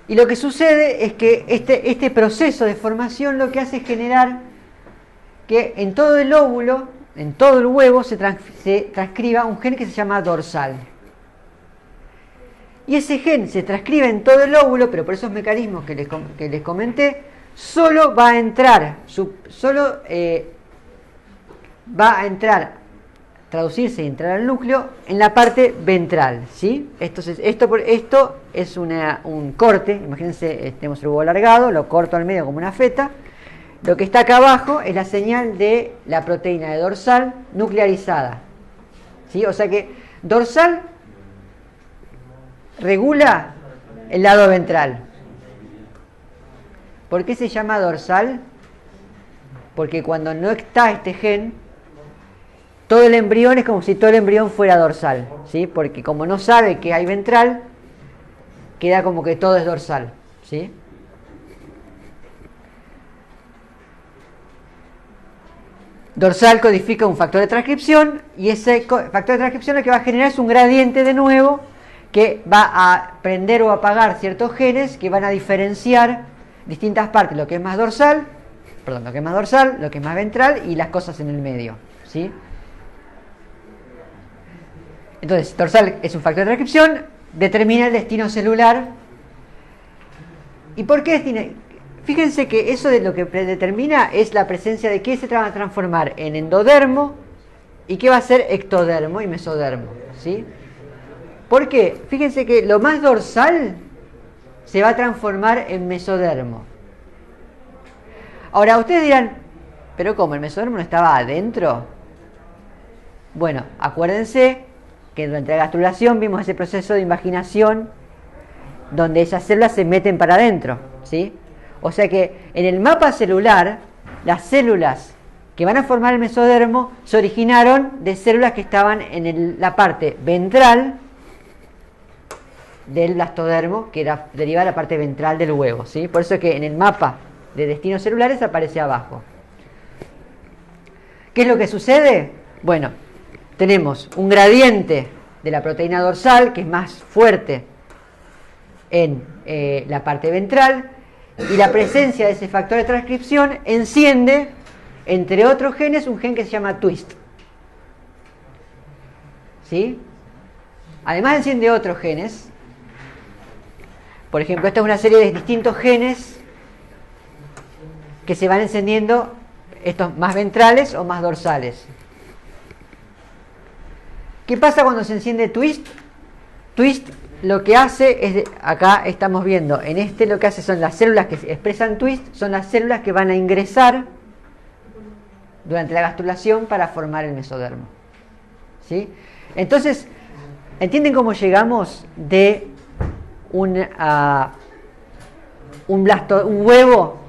Y lo que sucede es que este proceso de formación lo que hace es generar que en todo el óvulo, en todo el huevo, se transcriba un gen que se llama dorsal. Y ese gen se transcribe en todo el óvulo, pero por esos mecanismos que les comenté, solo va a entrar, traducirse y entrar al núcleo en la parte ventral, ¿sí? Esto es un corte, imagínense, tenemos el huevo alargado, lo corto al medio como una feta. Lo que está acá abajo es la señal de la proteína de dorsal nuclearizada, ¿sí? O sea que dorsal regula el lado ventral. ¿Por qué se llama dorsal? Porque cuando no está este gen, todo el embrión es como si todo el embrión fuera dorsal, ¿sí? Porque como no sabe que hay ventral, queda como que todo es dorsal, ¿sí? Dorsal codifica un factor de transcripción y ese factor de transcripción lo que va a generar es un gradiente de nuevo que va a prender o apagar ciertos genes que van a diferenciar distintas partes, lo que es más dorsal, lo que es más ventral y las cosas en el medio, ¿sí? Entonces, dorsal es un factor de transcripción, determina el destino celular. ¿Y por qué destino? Fíjense que eso de lo que determina es la presencia de qué se va a transformar en endodermo y qué va a ser ectodermo y mesodermo, ¿sí? ¿Por qué? Fíjense que lo más dorsal se va a transformar en mesodermo. Ahora, ustedes dirán, ¿pero cómo? ¿El mesodermo no estaba adentro? Bueno, acuérdense que durante la gastrulación vimos ese proceso de invaginación donde esas células se meten para adentro, ¿sí? O sea que en el mapa celular, las células que van a formar el mesodermo se originaron de células que estaban en la parte ventral del blastodermo, que era derivada de la parte ventral del huevo, ¿sí? Por eso es que en el mapa de destinos celulares aparece abajo. ¿Qué es lo que sucede? Bueno, tenemos un gradiente de la proteína dorsal que es más fuerte en la parte ventral, y la presencia de ese factor de transcripción enciende, entre otros genes, un gen que se llama twist, ¿sí? Además enciende otros genes, Por ejemplo, esta es una serie de distintos genes que se van encendiendo, estos más ventrales o más dorsales. ¿Qué pasa cuando se enciende twist? Twist lo que hace es, acá estamos viendo, en este lo que hace son las células que expresan twist, son las células que van a ingresar durante la gastrulación para formar el mesodermo. ¿Sí? Entonces, ¿entienden cómo llegamos de un huevo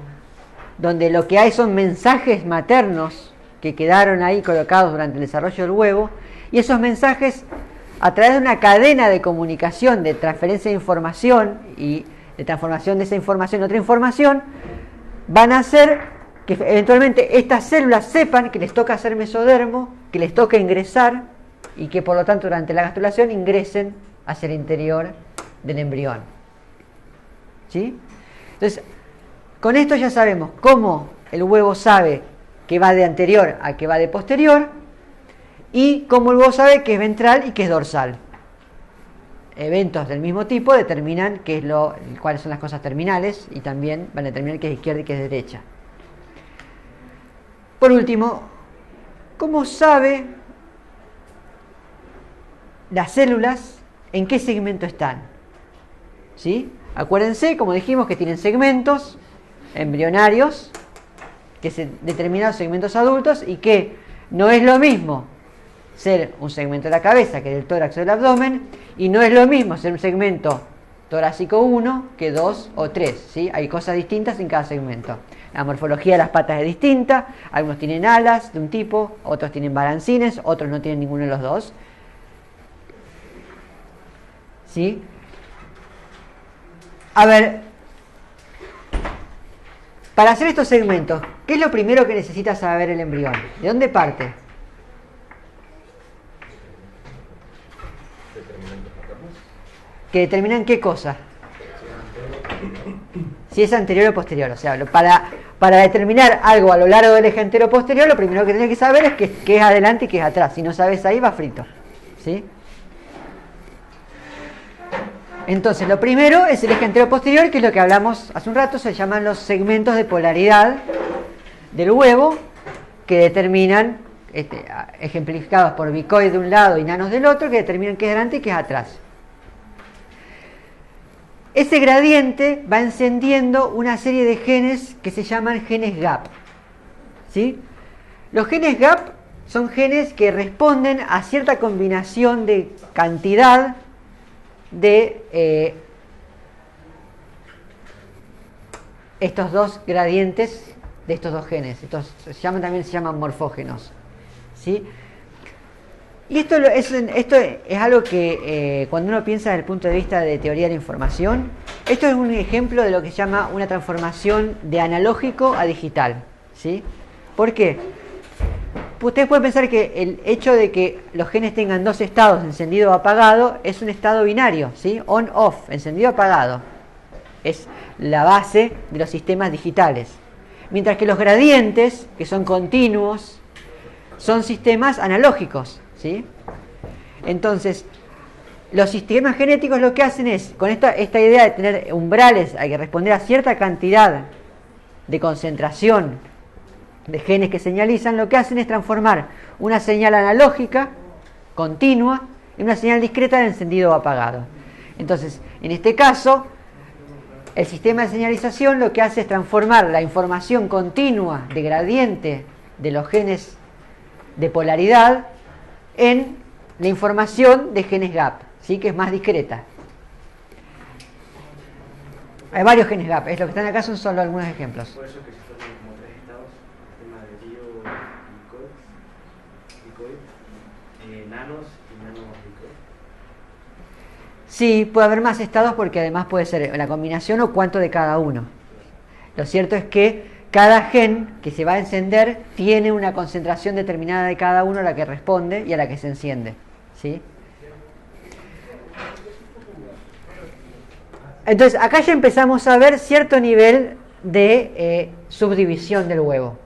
donde lo que hay son mensajes maternos que quedaron ahí colocados durante el desarrollo del huevo, y esos mensajes, a través de una cadena de comunicación, de transferencia de información y de transformación de esa información en otra información, van a hacer que eventualmente estas células sepan que les toca hacer mesodermo, que les toca ingresar, y que por lo tanto durante la gastrulación ingresen hacia el interior del embrión. ¿Sí? Entonces, con esto ya sabemos cómo el huevo sabe que va de anterior a que va de posterior, y cómo el huevo sabe que es ventral y que es dorsal. Eventos del mismo tipo determinan cuáles son las cosas terminales, y también van a determinar qué es izquierda y qué es derecha. Por último, ¿cómo sabe las células en qué segmento están? ¿Sí? Acuérdense, como dijimos, que tienen segmentos embrionarios, que se determinados segmentos adultos, y que no es lo mismo ser un segmento de la cabeza que del tórax o del abdomen, y no es lo mismo ser un segmento torácico 1 que 2 o 3, ¿sí? Hay cosas distintas en cada segmento. La morfología de las patas es distinta, algunos tienen alas de un tipo, otros tienen balancines, otros no tienen ninguno de los dos. ¿Sí? A ver, para hacer estos segmentos, ¿qué es lo primero que necesita saber el embrión? ¿De dónde parte? ¿Que determinan qué cosa? Si es anterior o posterior. O sea, para determinar algo a lo largo del eje antero-posterior, lo primero que tienes que saber es qué es adelante y qué es atrás. Si no sabes ahí, va frito. ¿Sí? Entonces, lo primero es el eje antero-posterior, que es lo que hablamos hace un rato, se llaman los segmentos de polaridad del huevo, que determinan, ejemplificados por bicoid de un lado y nanos del otro, que determinan qué es adelante y qué es atrás. Ese gradiente va encendiendo una serie de genes que se llaman genes GAP. ¿Sí? Los genes GAP son genes que responden a cierta combinación de cantidad de estos dos gradientes de estos dos genes. Estos también se llaman morfógenos. ¿Sí? Y esto es algo que cuando uno piensa desde el punto de vista de teoría de la información, esto es un ejemplo de lo que se llama una transformación de analógico a digital. ¿Sí? ¿Por qué? Ustedes pueden pensar que el hecho de que los genes tengan dos estados, encendido o apagado, es un estado binario, ¿sí? On-off, encendido o apagado. Es la base de los sistemas digitales. Mientras que los gradientes, que son continuos, son sistemas analógicos, ¿sí? Entonces, los sistemas genéticos lo que hacen es, con esta idea de tener umbrales, hay que responder a cierta cantidad de concentración de genes que señalizan, lo que hacen es transformar una señal analógica continua en una señal discreta de encendido o apagado. Entonces, en este caso, el sistema de señalización lo que hace es transformar la información continua de gradiente de los genes de polaridad en la información de genes GAP, ¿sí? Que es más discreta. Hay varios genes GAP, es lo que están acá son solo algunos ejemplos. Por eso que se forman como tres estados, tema de bicoid, nanos y nanobicoid. Sí, puede haber más estados porque además puede ser la combinación o cuánto de cada uno. Lo cierto es que cada gen que se va a encender tiene una concentración determinada de cada uno a la que responde y a la que se enciende. ¿Sí? Entonces, acá ya empezamos a ver cierto nivel de subdivisión del huevo.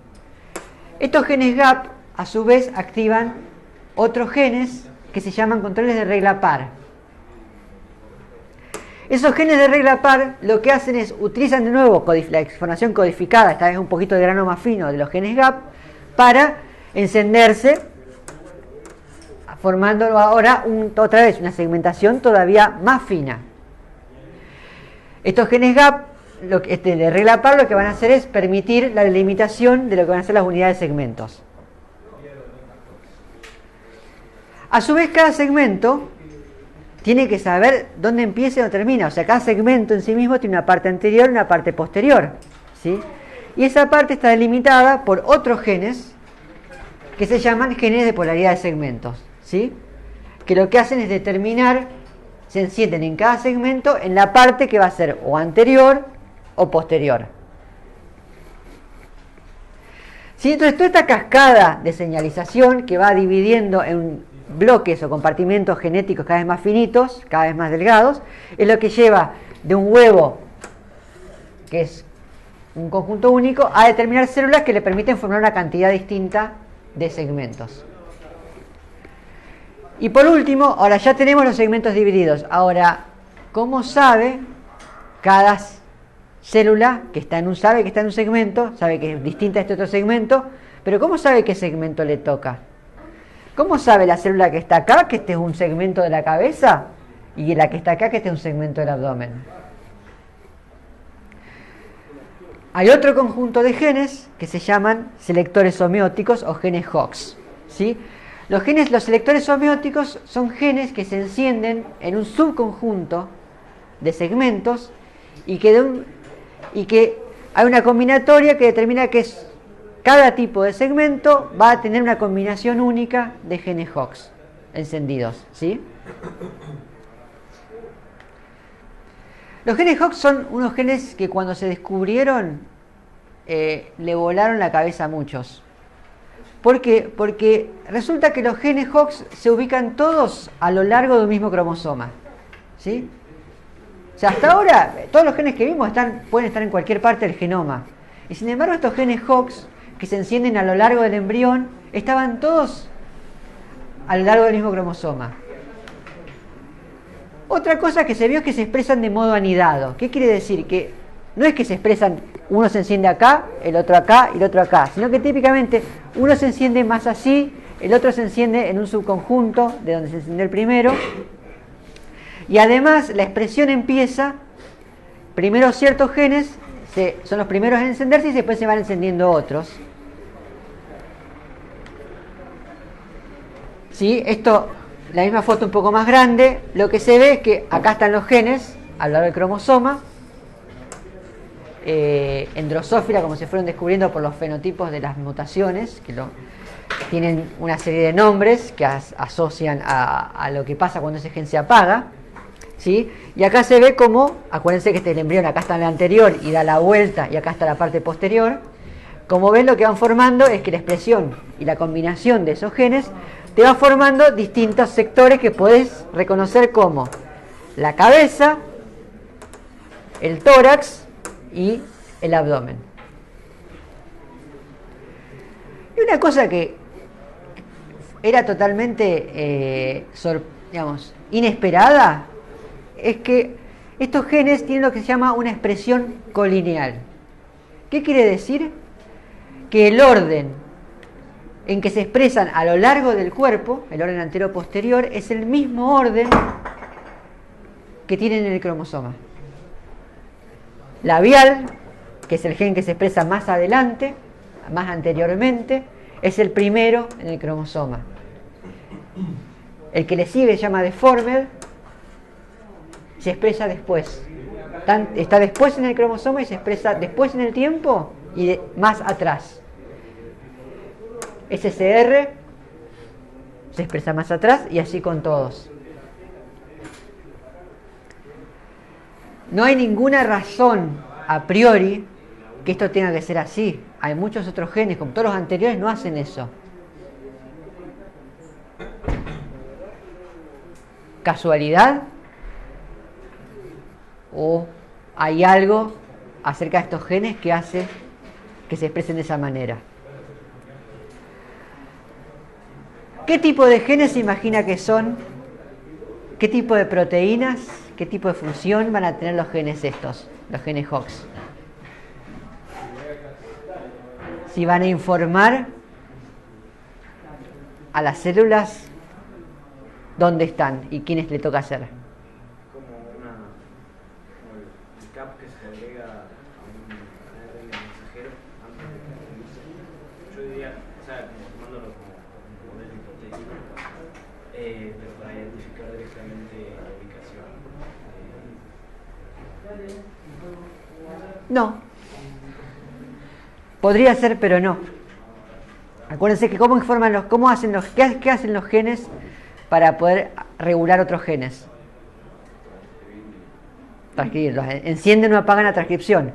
Estos genes GAP, a su vez, activan otros genes que se llaman controles de regla par. Esos genes de regla par lo que hacen es utilizan de nuevo la información codificada, esta vez un poquito de grano más fino de los genes GAP, para encenderse, formando ahora otra vez una segmentación todavía más fina. Estos genes GAP de regla par lo que van a hacer es permitir la delimitación de lo que van a ser las unidades de segmentos. A su vez, cada segmento tiene que saber dónde empieza y dónde termina. O sea, cada segmento en sí mismo tiene una parte anterior y una parte posterior, ¿sí? Y esa parte está delimitada por otros genes que se llaman genes de polaridad de segmentos, ¿sí? Que lo que hacen es determinar, se encienden en cada segmento en la parte que va a ser o anterior o posterior. ¿Sí? Entonces, toda esta cascada de señalización que va dividiendo en bloques o compartimentos genéticos cada vez más finitos, cada vez más delgados, es lo que lleva de un huevo, que es un conjunto único, a determinar células que le permiten formar una cantidad distinta de segmentos. Y por último, ahora ya tenemos los segmentos divididos. Ahora, ¿cómo sabe cada célula que está en un segmento, sabe que es distinta a este otro segmento, pero cómo sabe qué segmento le toca? ¿Cómo sabe la célula que está acá que este es un segmento de la cabeza y la que está acá que este es un segmento del abdomen? Hay otro conjunto de genes que se llaman selectores homeóticos o genes Hox, ¿sí? Los selectores homeóticos son genes que se encienden en un subconjunto de segmentos y que hay una combinatoria que determina que cada tipo de segmento va a tener una combinación única de genes Hox encendidos, ¿sí? Los genes Hox son unos genes que cuando se descubrieron le volaron la cabeza a muchos. ¿Por qué? Porque resulta que los genes Hox se ubican todos a lo largo de un mismo cromosoma, ¿sí? O sea, hasta ahora todos los genes que vimos pueden estar en cualquier parte del genoma. Y sin embargo estos genes Hox que se encienden a lo largo del embrión estaban todos a lo largo del mismo cromosoma. Otra cosa que se vio es que se expresan de modo anidado. ¿Qué quiere decir? Que no es que se expresan, uno se enciende acá, el otro acá y el otro acá, sino que típicamente uno se enciende más así, el otro se enciende en un subconjunto de donde se encendió el primero. Y además la expresión empieza, primero ciertos genes son los primeros en encenderse y después se van encendiendo otros. ¿Sí? Esto, la misma foto un poco más grande, lo que se ve es que acá están los genes al lado del cromosoma, en Drosophila, como se fueron descubriendo por los fenotipos de las mutaciones, que tienen una serie de nombres que asocian a lo que pasa cuando ese gen se apaga, ¿sí? Y acá se ve como, acuérdense que este es el embrión, acá está el anterior y da la vuelta y acá está la parte posterior. Como ven, lo que van formando es que la expresión y la combinación de esos genes te va formando distintos sectores que puedes reconocer como la cabeza, el tórax y el abdomen. Y una cosa que era totalmente inesperada es que estos genes tienen lo que se llama una expresión colineal. ¿Qué quiere decir? Que el orden en que se expresan a lo largo del cuerpo, el orden antero-posterior, es el mismo orden que tienen en el cromosoma. Labial, que es el gen que se expresa más adelante, más anteriormente, es el primero en el cromosoma. El que le sigue se llama deformed, se expresa después. Está después en el cromosoma y se expresa después en el tiempo y más atrás. SCR se expresa más atrás y así con todos. No hay ninguna razón a priori que esto tenga que ser así. Hay muchos otros genes, como todos los anteriores, no hacen eso. ¿Casualidad? ¿O hay algo acerca de estos genes que hace que se expresen de esa manera? ¿Qué tipo de genes se imagina que son? ¿Qué tipo de proteínas? qué tipo de función van a tener los genes estos, los genes Hox. Si van a informar a las células dónde están y quiénes le toca hacer. Como el cap que se agrega a un ARN mensajero antes de que se inicie. Yo diría, o sea, como tomándolo como un modelo hipotético, pero para identificar directamente la ubicación. No. Podría ser, pero no. Acuérdense que qué hacen los genes para poder regular otros genes. Transcribirlos. Encienden o apagan la transcripción.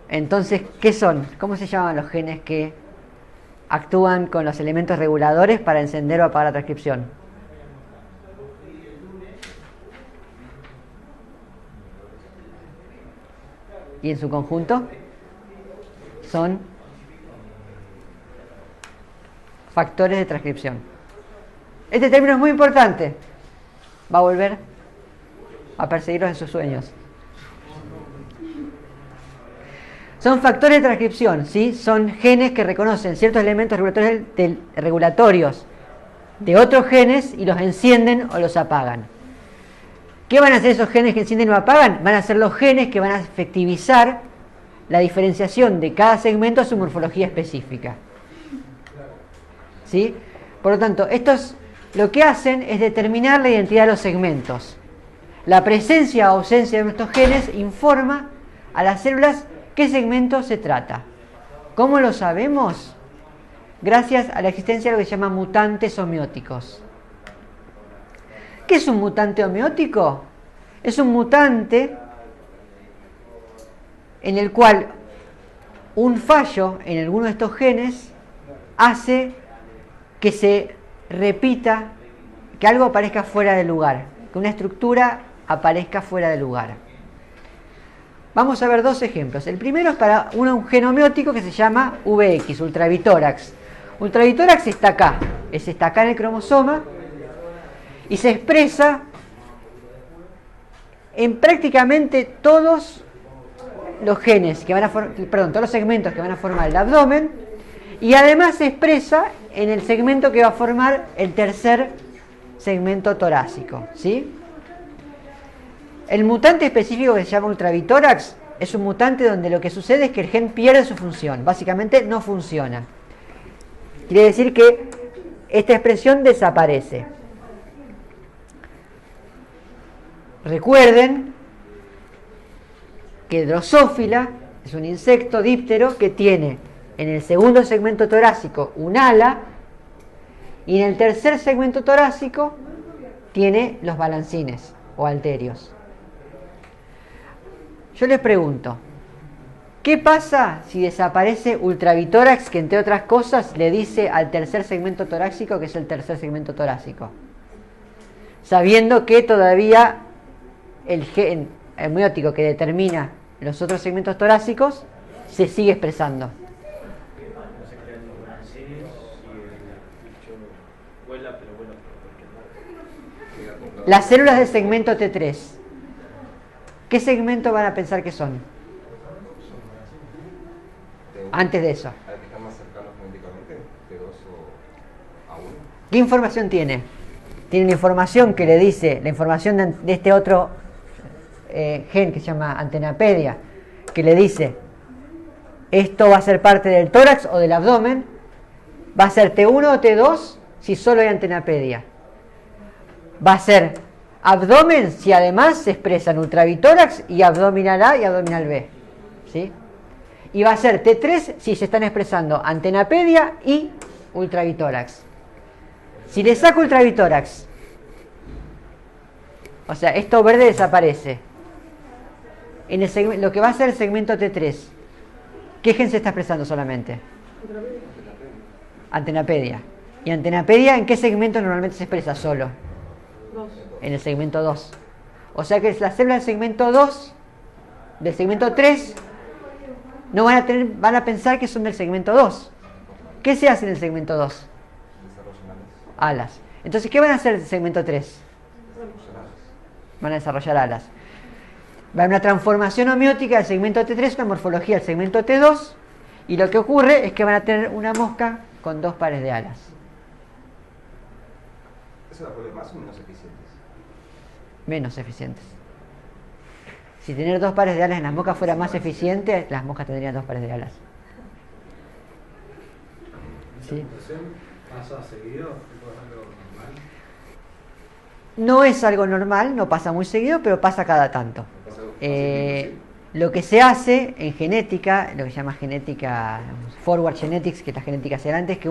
Entonces, ¿qué son? ¿Cómo se llaman los genes que actúan con los elementos reguladores para encender o apagar la transcripción? Y en su conjunto son factores de transcripción. Este término es muy importante. Va a volver a perseguirlos en sus sueños. Son factores de transcripción, ¿sí? Son genes que reconocen ciertos elementos regulatorios de otros genes y los encienden o los apagan. ¿Qué van a hacer esos genes que encienden o apagan? Van a ser los genes que van a efectivizar la diferenciación de cada segmento a su morfología específica. ¿Sí? Por lo tanto, estos lo que hacen es determinar la identidad de los segmentos. La presencia o ausencia de estos genes informa a las células qué segmento se trata. ¿Cómo lo sabemos? Gracias a la existencia de lo que se llama mutantes homeóticos. ¿Qué es un mutante homeótico? Es un mutante en el cual un fallo en alguno de estos genes hace que se repita, que algo aparezca fuera de lugar, que una estructura aparezca fuera de lugar. Vamos a ver dos ejemplos. El primero es para un gen homeótico que se llama VX, ultravitórax. Ultravitórax está acá en el cromosoma y se expresa en prácticamente todos los genes que van a todos los segmentos que van a formar el abdomen, y además se expresa en el segmento que va a formar el tercer segmento torácico, ¿sí? El mutante específico que se llama ultravitórax es un mutante donde lo que sucede es que el gen pierde su función, básicamente no funciona. Quiere decir que esta expresión desaparece. Recuerden que Drosophila es un insecto díptero que tiene en el segundo segmento torácico un ala y en el tercer segmento torácico tiene los balancines o halterios. Yo les pregunto, ¿qué pasa si desaparece ultravitórax, que entre otras cosas le dice al tercer segmento torácico que es el tercer segmento torácico? Sabiendo que todavía el gen homeótico que determina los otros segmentos torácicos se sigue expresando. No se crean los balancines y el bicho vuela, pero vuela por cualquier lado. Las células del segmento T3, ¿qué segmento van a pensar que son? Antes de eso. ¿Al que están más cercanos genéticamente? ¿T2 o A1? ¿Qué información tiene? Tiene una información que le dice, la información de este otro gen que se llama antenapedia, que le dice, esto va a ser parte del tórax o del abdomen, va a ser T1 o T2 si solo hay antenapedia. Va a ser abdomen si además se expresan ultravitórax y abdominal A y abdominal B. ¿Sí? Y va a ser T3 si se están expresando antenapedia y ultravitórax. Si le saco ultravitórax, o sea, esto verde desaparece. En lo que va a ser el segmento T3, ¿qué gen se está expresando solamente? Antenapedia. ¿Y antenapedia en qué segmento normalmente se expresa solo? En el segmento 2. O sea que las células del segmento 2, del segmento 3, no van a pensar que son del segmento 2. ¿Qué se hace en el segmento 2? Alas. Entonces, ¿qué van a hacer del segmento 3? van a desarrollar alas. Va a haber una transformación homeótica del segmento T3, una morfología del segmento T2, y lo que ocurre es que van a tener una mosca con 2 pares de alas. ¿Eso la vuelve más o menos eficientes? Menos eficientes. Si tener 2 pares de alas en las moscas fuera más eficiente, las moscas tendrían 2 pares de alas. ¿Esa ¿Sí? mutación pasa seguido? ¿Tipo es algo normal? No es algo normal, no pasa muy seguido, pero pasa cada tanto. ¿Pasa algo así? Lo que se hace en genética, lo que se llama genética forward genetics, que es la genética hacia adelante, es que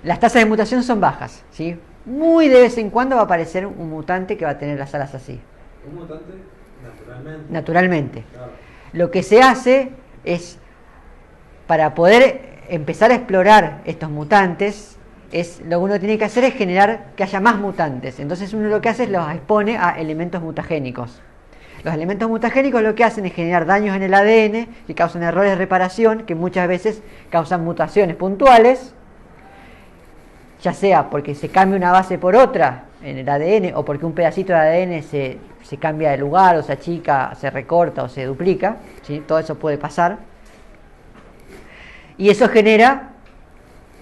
las tasas de mutación son bajas, ¿sí? Muy de vez en cuando va a aparecer un mutante que va a tener las alas así, Un mutante naturalmente. naturalmente. Claro. Lo que se hace es, para poder empezar a explorar estos mutantes, lo que uno tiene que hacer es generar que haya más mutantes. Entonces uno lo que hace es los expone a elementos mutagénicos. Los elementos mutagénicos lo que hacen es generar daños en el ADN que causan errores de reparación, que muchas veces causan mutaciones puntuales, ya sea porque se cambia una base por otra en el ADN o porque un pedacito de ADN se cambia de lugar o se achica, se recorta o se duplica, ¿sí? Todo eso puede pasar. Y eso genera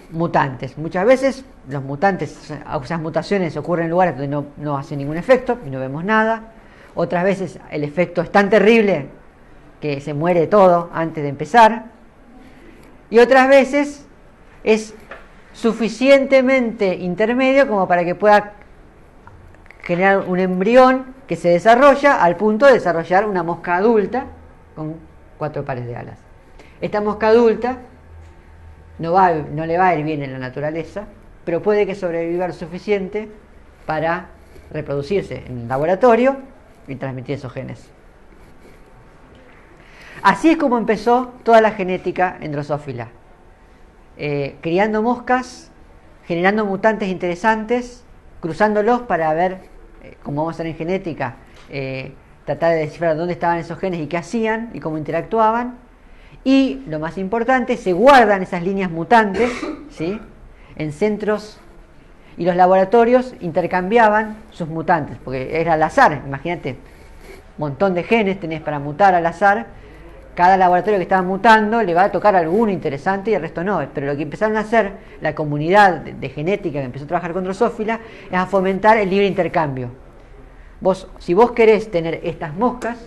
mutantes. Muchas veces los mutantes, esas mutaciones ocurren en lugares donde no hacen ningún efecto y no vemos nada. Otras veces el efecto es tan terrible que se muere todo antes de empezar. Y otras veces es suficientemente intermedio como para que pueda generar un embrión que se desarrolla al punto de desarrollar una mosca adulta con 4 pares de alas. Esta mosca adulta no le va a ir bien en la naturaleza, pero puede que sobreviva lo suficiente para reproducirse en el laboratorio y transmitir esos genes. Así es como empezó toda la genética en Drosophila. Criando moscas, generando mutantes interesantes, cruzándolos para ver, como vamos a hacer en genética, tratar de descifrar dónde estaban esos genes y qué hacían y cómo interactuaban. Y lo más importante, se guardan esas líneas mutantes, ¿sí?, en centros, y los laboratorios intercambiaban sus mutantes, porque era al azar. Imagínate, un montón de genes tenés para mutar al azar. Cada laboratorio que estaba mutando le va a tocar alguno interesante y el resto no. Pero lo que empezaron a hacer la comunidad de genética que empezó a trabajar con Drosophila es a fomentar el libre intercambio. Si vos querés tener estas moscas,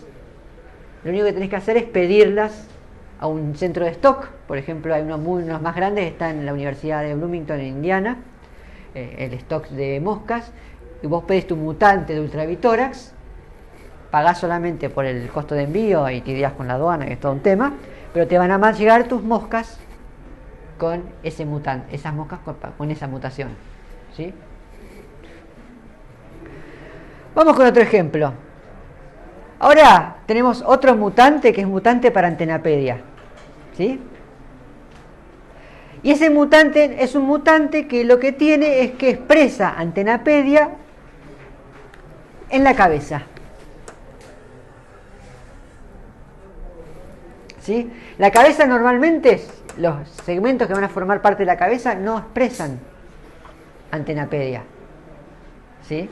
lo único que tenés que hacer es pedirlas a un centro de stock. Por ejemplo, hay unos más grandes, están en la Universidad de Bloomington en Indiana, el stock de moscas, y vos pedís tu mutante de ultravitórax, pagás solamente por el costo de envío y te irías con la aduana, que es todo un tema, pero te van a llegar tus moscas con ese mutante, esas moscas con esa mutación, ¿sí? Vamos con otro ejemplo. Ahora tenemos otro mutante que es mutante para Antenapedia, ¿sí? Y ese mutante es un mutante que lo que tiene es que expresa Antenapedia en la cabeza, ¿sí? La cabeza normalmente, los segmentos que van a formar parte de la cabeza no expresan Antenapedia, ¿sí?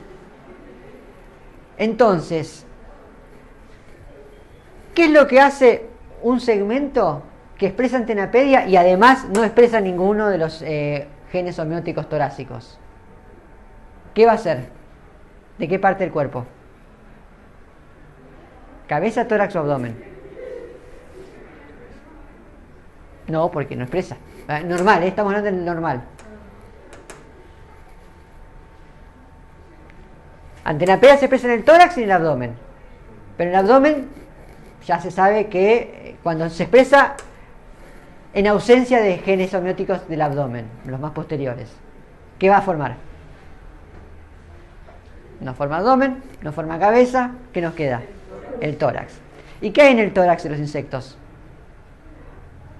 Entonces, ¿qué es lo que hace un segmento que expresa Antenapedia y además no expresa ninguno de los genes homeóticos torácicos? ¿Qué va a hacer? ¿De qué parte del cuerpo? ¿Cabeza, tórax o abdomen? No, porque no expresa. Normal, estamos hablando del normal. Antenapedia se expresa en el tórax y en el abdomen. Pero en el abdomen ya se sabe que cuando se expresa en ausencia de genes homeóticos del abdomen, los más posteriores, ¿qué va a formar? No forma abdomen, no forma cabeza, ¿qué nos queda? El tórax. ¿Y qué hay en el tórax de los insectos?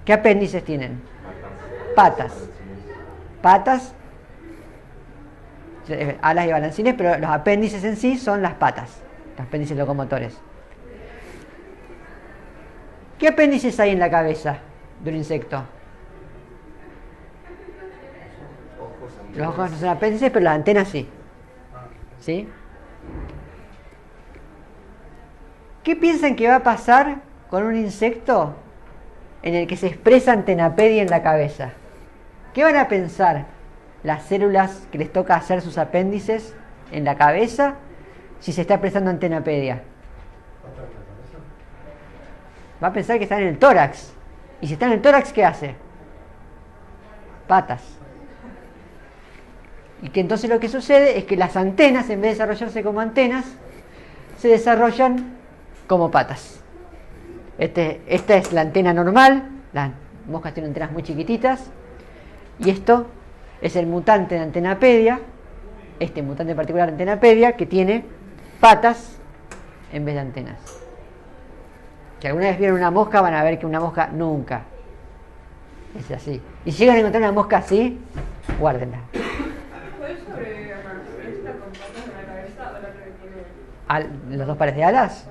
¿Qué apéndices tienen? Patas. Patas, alas y balancines, pero los apéndices en sí son las patas, los apéndices locomotores. ¿Qué apéndices hay en la cabeza de un insecto? Los ojos no son apéndices, pero las antenas sí. ¿Sí? ¿Qué piensan que va a pasar con un insecto en el que se expresa antenapedia en la cabeza? ¿Qué van a pensar las células que les toca hacer sus apéndices en la cabeza si se está expresando antenapedia? Va a pensar que está en el tórax. Y si está en el tórax, ¿qué hace? Patas. Y que entonces lo que sucede es que las antenas, en vez de desarrollarse como antenas, se desarrollan como patas. Esta es la antena normal. Las moscas tienen antenas muy chiquititas. Y esto es el mutante de antenapedia. Este mutante en particular de antenapedia, que tiene patas en vez de antenas. Si alguna vez vieron una mosca, van a ver que una mosca nunca es así. Y si llegan a encontrar una mosca así, guárdenla. ¿Puedes sobre esta con patas en la cabeza o la que tiene? ¿Los dos pares de alas?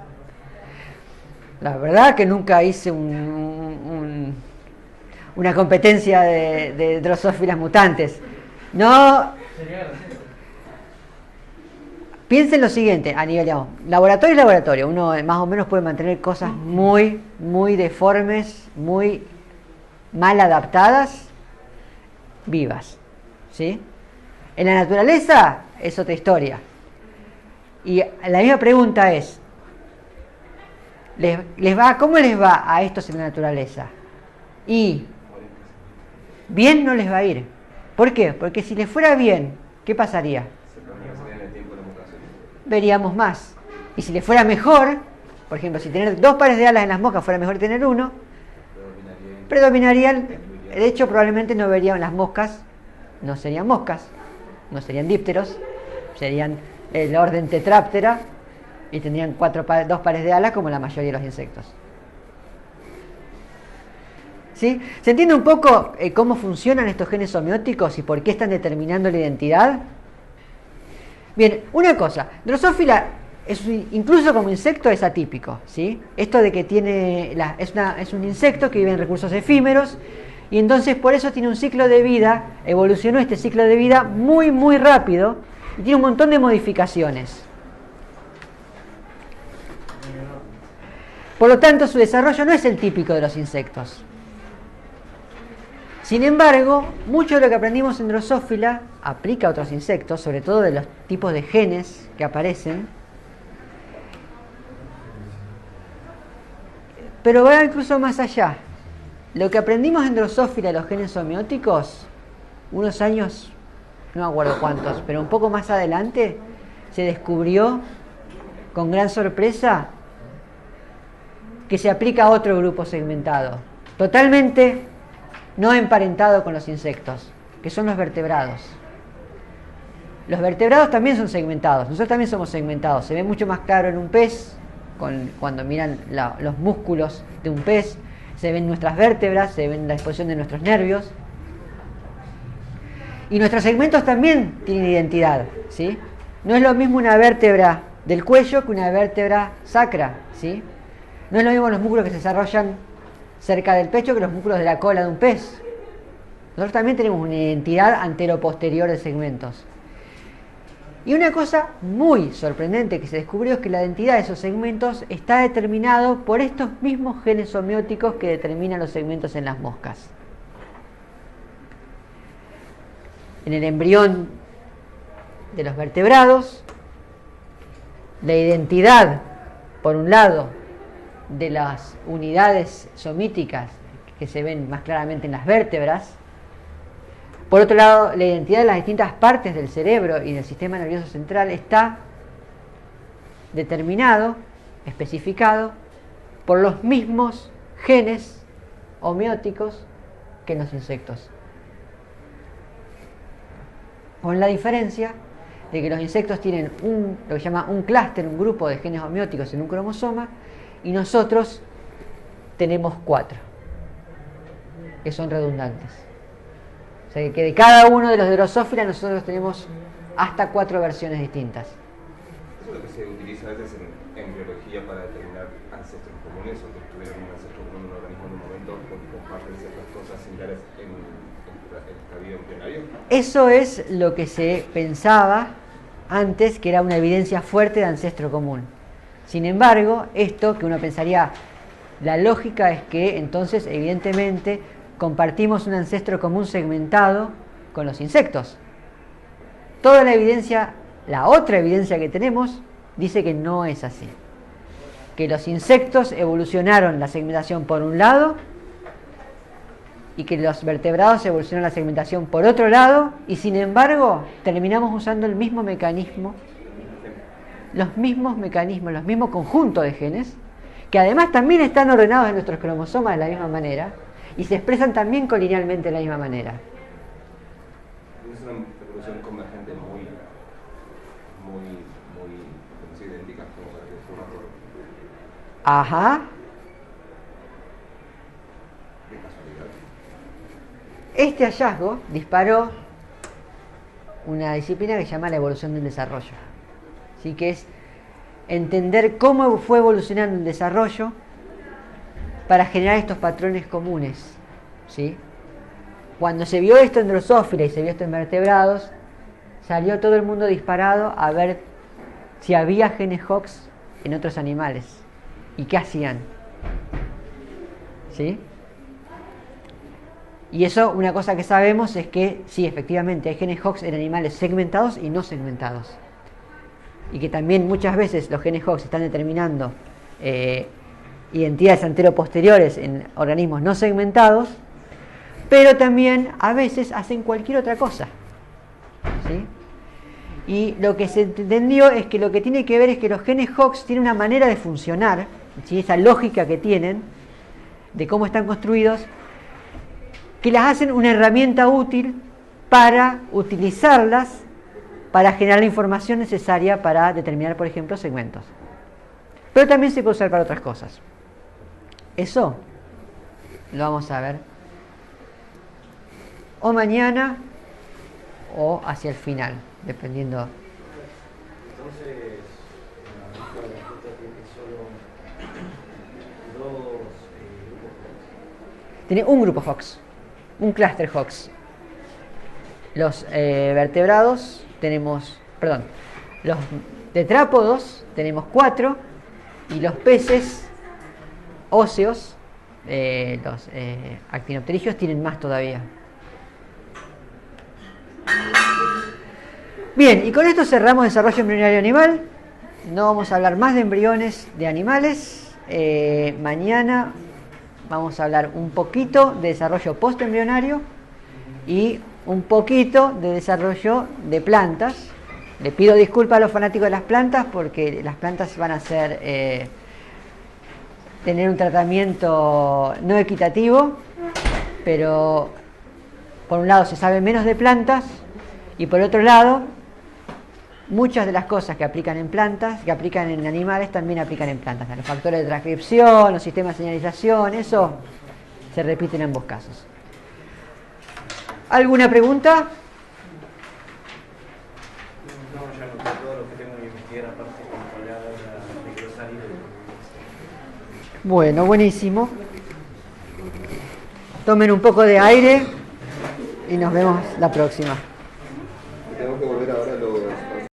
La verdad que nunca hice una competencia de drosófilas mutantes. No. Piensen lo siguiente, a nivel, digamos, laboratorio es laboratorio. Uno más o menos puede mantener cosas muy, muy deformes, muy mal adaptadas, vivas, ¿sí? En la naturaleza es otra historia. Y la misma pregunta es, ¿cómo les va a estos en la naturaleza? Y bien no les va a ir. ¿Por qué? Porque si les fuera bien, ¿qué pasaría? Veríamos más. Y si les fuera mejor, por ejemplo, si tener 2 pares de alas en las moscas fuera mejor que tener 1, predominarían. De hecho, probablemente no verían las moscas, no serían moscas, no serían dípteros, serían el orden Tetraptera y tendrían 2 pares de alas como la mayoría de los insectos. ¿Sí? ¿Se entiende un poco cómo funcionan estos genes homeóticos y por qué están determinando la identidad? Bien, una cosa, Drosophila incluso como insecto es atípico, ¿sí? Esto de que es un insecto que vive en recursos efímeros y entonces por eso tiene un ciclo de vida, evolucionó este ciclo de vida muy muy rápido y tiene un montón de modificaciones. Por lo tanto, su desarrollo no es el típico de los insectos. Sin embargo, mucho de lo que aprendimos en Drosophila aplica a otros insectos, sobre todo de los tipos de genes que aparecen. Pero va incluso más allá. Lo que aprendimos en Drosophila, los genes homeóticos, unos años, no me acuerdo cuántos, pero un poco más adelante, se descubrió con gran sorpresa que se aplica a otro grupo segmentado, totalmente no emparentado con los insectos, que son los vertebrados. Los vertebrados también son segmentados, nosotros también somos segmentados. Se ve mucho más claro en un pez, cuando miran los músculos de un pez, se ven nuestras vértebras, se ven la exposición de nuestros nervios. Y nuestros segmentos también tienen identidad, ¿sí? No es lo mismo una vértebra del cuello que una vértebra sacra, ¿sí? No es lo mismo los músculos que se desarrollan cerca del pecho que los músculos de la cola de un pez. Nosotros también tenemos una identidad antero-posterior de segmentos. Y una cosa muy sorprendente que se descubrió es que la identidad de esos segmentos está determinado por estos mismos genes homeóticos que determinan los segmentos en las moscas. En el embrión de los vertebrados, la identidad, por un lado, de las unidades somíticas que se ven más claramente en las vértebras. Por otro lado, la identidad de las distintas partes del cerebro y del sistema nervioso central está determinado, especificado, por los mismos genes homeóticos que en los insectos. Con la diferencia de que los insectos tienen lo que se llama un clúster, un grupo de genes homeóticos en un cromosoma, y nosotros tenemos 4, que son redundantes. O sea que de cada uno de los Drosophila nosotros tenemos hasta 4 versiones distintas. Eso es lo que se utiliza a veces en biología para determinar ancestros comunes, o que tuvieron un ancestro común en un organismo en un momento porque comparten ciertas cosas similares en el estadio embrionario. Eso es lo que se pensaba antes, que era una evidencia fuerte de ancestro común. Sin embargo, esto que uno pensaría, la lógica es que entonces evidentemente compartimos un ancestro común segmentado con los insectos. Toda la evidencia, la otra evidencia que tenemos, dice que no es así. Que los insectos evolucionaron la segmentación por un lado y que los vertebrados evolucionaron la segmentación por otro lado, y sin embargo terminamos usando el mismo mecanismo, los mismos conjuntos de genes, que además también están ordenados en nuestros cromosomas de la misma manera y se expresan también colinealmente de la misma manera. Es una evolución convergente muy idéntica, como para que fuera por... Ajá. de casualidad. Este hallazgo disparó una disciplina que se llama la evolución del desarrollo. Así que es entender cómo fue evolucionando el desarrollo para generar estos patrones comunes, ¿sí? Cuando se vio esto en Drosophila y se vio esto en vertebrados, salió todo el mundo disparado a ver si había genes Hox en otros animales y qué hacían, ¿sí? Y eso, una cosa que sabemos es que sí, efectivamente hay genes Hox en animales segmentados y no segmentados, y que también muchas veces los genes Hox están determinando identidades anteroposteriores en organismos no segmentados, pero también a veces hacen cualquier otra cosa, ¿sí? Y lo que se entendió es que lo que tiene que ver es que los genes Hox tienen una manera de funcionar, ¿sí? Esa lógica que tienen de cómo están construidos, que las hacen una herramienta útil para utilizarlas para generar la información necesaria para determinar, por ejemplo, segmentos. Pero también se puede usar para otras cosas. Eso lo vamos a ver o mañana o hacia el final, dependiendo. Entonces, la lista de la fruta tiene solo dos grupos. Tiene un grupo Hox, un clúster Hox. Los vertebrados tenemos, perdón, los tetrápodos tenemos 4 y los peces óseos, los actinopterigios, tienen más todavía. Bien, y con esto cerramos desarrollo embrionario animal. No vamos a hablar más de embriones de animales. Mañana vamos a hablar un poquito de desarrollo postembrionario y un poquito de desarrollo de plantas. Le pido disculpas a los fanáticos de las plantas porque las plantas van a ser tener un tratamiento no equitativo, pero por un lado se sabe menos de plantas y por otro lado muchas de las cosas que aplican en plantas, que aplican en animales, también aplican en plantas. Los factores de transcripción, los sistemas de señalización, eso se repite en ambos casos. ¿Alguna pregunta? No, ya noté todo lo que tengo que investigar aparte con palabras de glosario. Bueno, buenísimo. Tomen un poco de aire y nos vemos la próxima.